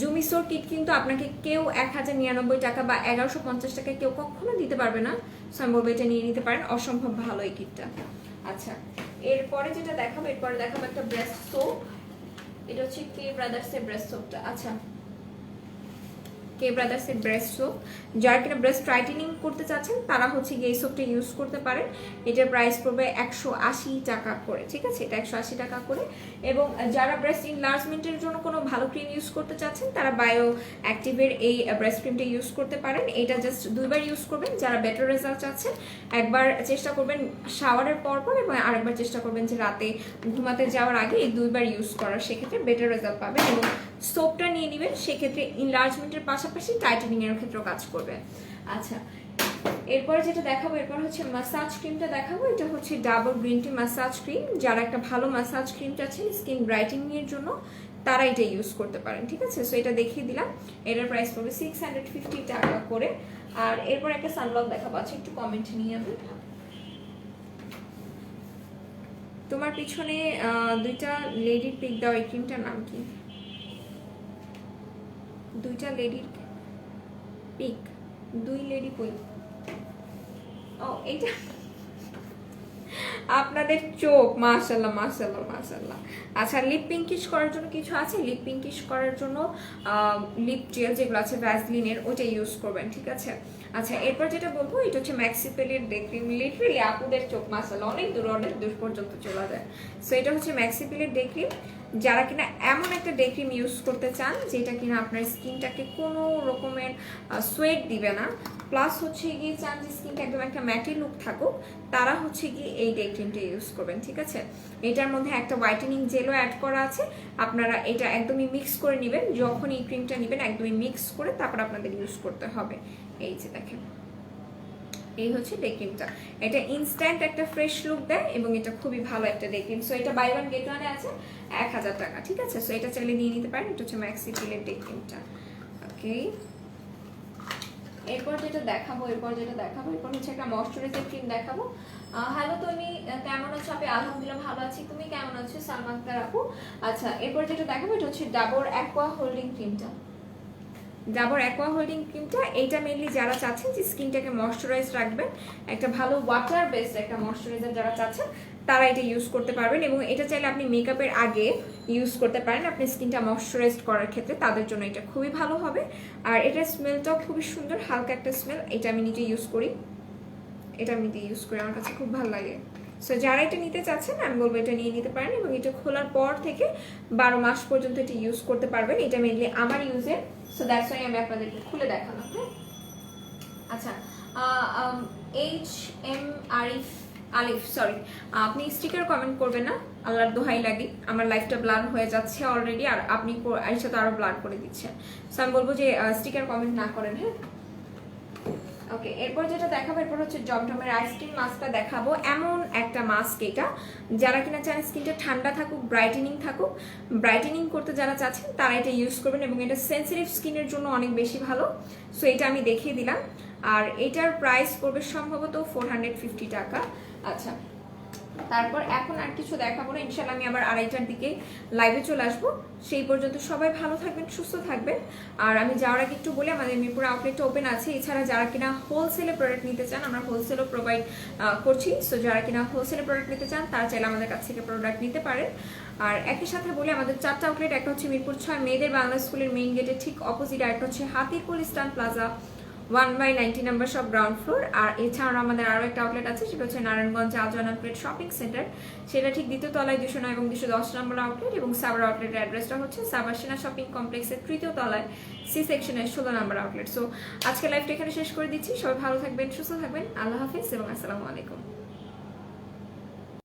জুমিসোর কিট কিন্তু আপনাকে কেউ 1099 টাকা বা 1150 টাকা কেউ কখনো দিতে পারবে না। সো আমি বলবো এটা নিয়ে নিতে পারেন, অসম্ভব ভালো এই কিটটা। আচ্ছা, এরপরে যেটা দেখাবো, এরপরে দেখাবো একটা ব্রেস্ট সোপ। এটা হচ্ছে কে ব্রাদার্সের ব্রেস্ট সোপটা। আচ্ছা, কে ব্রাদার্সের ব্রেস্ট সোপ, যারা কিনা ব্রেস্ট টাইটেনিং করতে চাচ্ছেন তারা হচ্ছে গিয়ে এই সোপটা ইউজ করতে পারেন। এটার প্রাইস পড়বে 180 টাকা করে, ঠিক আছে, এটা 180 টাকা করে। এবং যারা ব্রেস্ট ইনলার্জমেন্টের জন্য কোনো ভালো ক্রিম ইউজ করতে চাচ্ছেন, তারা বায়ো অ্যাক্টিভের এই ব্রেস্ট ক্রিমটা ইউজ করতে পারেন। এটা জাস্ট 2বার ইউজ করবেন। যারা বেটার রেজাল্ট চাচ্ছেন, একবার চেষ্টা করবেন শাওয়ারের পরপর এবং আরেকবার চেষ্টা করবেন যে রাতে ঘুমাতে যাওয়ার আগে এই 2বার ইউজ করার, সেক্ষেত্রে বেটার রেজাল্ট পাবেন। এবং সোপটা নিয়ে নেবেন, সেক্ষেত্রে ইনলার্জমেন্টের পাশাপাশি টাইটেনিং এর ক্ষেত্রেও কাজ করবে। আচ্ছা, এরপর যেটা দেখাবো, এরপর হচ্ছে মাসাজ ক্রিমটা দেখাবো। এটা হচ্ছে double green tea massage cream. যারা একটা ভালো মাসাজ ক্রিম চাচ্ছেন স্কিন ব্রাইটেনিং এর জন্য, তারা এটা ইউজ করতে পারেন, ঠিক আছে। সো এটা দেখিয়ে দিলাম। এটার প্রাইস পড়বে 650 টাকা করে। আর এরপর একটা সানব্লক দেখাবো। আচ্ছা, একটু কমেন্ট নিয়ে আমি। তোমার পিছনে দুইটা লেডির পিক দাও, এই ক্রিমটার নাম কি? দুইটা লেডির পিক, দুই লেডি কই? ও এইটা আপনাদের চোখ, মাশাআল্লাহ মাশাআল্লাহ মাশাআল্লাহ। আচ্ছা, লিপ পিঙ্কিশ করার জন্য কিছু আছে। লিপ পিঙ্কিশ করার জন্য লিপ জেল যেগুলো আছে ভ্যাসলিনের, ওইটা ইউজ করবেন, ঠিক আছে। আচ্ছা, এরপর যেটা বলবো, এটা হচ্ছে ম্যাক্সিপেলের ডে ক্রিম। লিটারালি আপুদের চোখ মাশাআল্লাহ অনেক দূর পর্যন্ত চলে যায়। সো এটা হচ্ছে ম্যাক্সিপেলের ডে ক্রিম। যারা কিনা এমন একটা ডে ক্রিম ইউজ করতে চান যেটা কিনা আপনার স্কিনটাকে কোনো রকমের সোয়েট দিবে না, প্লাস হচ্ছে গিয়ে চান যে স্কিনটা একদম একটা ম্যাটি লুক থাকুক, তারা হচ্ছে গিয়ে এই ডে ক্রিমটা ইউজ করবেন, ঠিক আছে। এটার মধ্যে একটা হোয়াইটেনিং জেলও অ্যাড করা আছে। আপনারা এটা একদমই মিক্স করে নেবেন। যখন এই ক্রিমটা নেবেন একদমই মিক্স করে তারপর আপনাদের ইউজ করতে হবে। এই যে দেখেন, এই হচ্ছে ডে ক্রিমটা। এটা ইনস্ট্যান্ট একটা ফ্রেশ লুক দেয় এবং এটা খুবই ভালো একটা ডে ক্রিম। সো এটা বাই ওয়ান গেট ওয়ানে আছে 1000 টাকা, ঠিক আছে। সো এটা চাইলে নিয়ে নিতে পারেন। এটা হচ্ছে ম্যাক্সিপিলের ডে ক্রিমটা। ওকে, এরপর যেটা দেখাবো, এরপর হচ্ছে একটা ময়শ্চারাইজার ক্রিম দেখাবো। হ্যালো, তুমি কেমন আছো? আমি আলহামদুলিল্লাহ ভালো আছি। তুমি কেমন আছো সালমা আক্তার আপু? আচ্ছা, এরপর যেটা দেখাবো, এটা হচ্ছে ডাবর অ্যাকোয়া হোল্ডিং ক্রিমটা। ডাবর অ্যাকোয়া হোল্ডিং ক্রিমটা, এইটা মেনলি যারা চাচ্ছেন যে স্কিনটাকে ময়শ্চারাইজ রাখবেন, একটা ভালো ওয়াটার বেসড একটা ময়শ্চারাইজার যারা চাচ্ছেন, তারা এটা ইউজ করতে পারবেন। এবং এটা চাইলে আপনি মেকআপের আগে ইউজ করতে পারেন আপনি স্কিনটা ময়শ্চারাইজড করার ক্ষেত্রে, তাদের জন্য এটা খুবই ভালো হবে। আর এটার স্মেলটাও খুবই সুন্দর, হালকা একটা স্মেল। এটা আমি নিজে ইউজ করি, আমার কাছে খুব ভালো লাগে। সো যারা এটা নিতে চাচ্ছেন, আমি বলবো এটা নিয়ে নিতে পারেন এবং এটা খোলার পর থেকে 12 মাস পর্যন্ত এটা ইউজ করতে পারবেন। এটা মেনলি আমার ইউজের, সো দ্যাটস ওয়াই আমি আপনাদেরকে খুলে দেখালাম। হ্যাঁ, আচ্ছা, এইচ এম আরিফ আলিফ, সরি, আপনি স্টিকার কমেন্ট করবেন না, আল্লাহর দোহাই লাগে, আমার লাইফটা ব্লার হয়ে যাচ্ছে অলরেডি, আর আপনি আইসা তো আরো ব্লার করে দিচ্ছেন। সো আমি বলবো যে স্টিকার কমেন্ট না করেন, হ্যাঁ। ওকে, এরপর যেটা দেখাবো, এরপর হচ্ছে জমজমের আইসক্রিম মাস্কটা দেখাবো। এমন একটা মাস্ক এটা, যারা কিনা চান স্কিনটা ঠান্ডা থাকুক, ব্রাইটেনিং থাকুক, ব্রাইটেনিং করতে যারা চাচ্ছেন তারা এটা ইউজ করবেন, এবং এটা সেন্সিটিভ স্কিনের জন্য অনেক বেশি ভালো। সো এটা আমি দেখিয়ে দিলাম, আর এটার প্রাইস পড়বে সম্ভবত 450 টাকা। আচ্ছা, তারপর এখন আর কিছু দেখাবো না, ইনশাল্লাহ আমি আবার 2:30টার দিকে লাইভে চলে আসবো। সেই পর্যন্ত সবাই ভালো থাকবেন, সুস্থ থাকবেন। আর আমি যাওয়ার আগে একটু বলি, আমাদের মিরপুর আউটলেটটা ওপেন আছে। এছাড়া যারা কিনা হোলসেলে প্রোডাক্ট নিতে চান, আমরা হোলসেলও প্রোভাইড করছি। সো যারা কিনা হোলসেলে প্রোডাক্ট নিতে চান তারা চাইলে আমাদের কাছ থেকে প্রোডাক্ট নিতে পারেন। আর একই সাথে বলি, আমাদের 4টা আউটলেট, একটা হচ্ছে মিরপুর 6 মেয়েদের বাংলা স্কুলের মেইন গেটের ঠিক অপোজিট, আর একটা হচ্ছে হাতিরপুল ইস্টার্ন প্লাজা 1/90 নাম্বার সব গ্রাউন্ড ফ্লোর। আর এছাড়াও আমাদের আরও একটা আউটলেট আছে, সেটা হচ্ছে নারায়ণগঞ্জ আলজান আউটলেট শপিং সেন্টার, সেটা ঠিক দ্বিতীয় তলায় 209 এবং 210 নম্বর আউটলেট। এবং সাবার আউটলেটের অ্যাড্রেসটা হচ্ছে সাবার সেনা শপিং কমপ্লেক্সের 3য় তলায় সি সেকশনের 16 নম্বর আউটলেট। সো আজকে লাইভটা এখানে শেষ করে দিচ্ছি। সবাই ভালো থাকবেন, সুস্থ থাকবেন, আল্লাহ হাফিজ এবং আসসালামু আলাইকুম।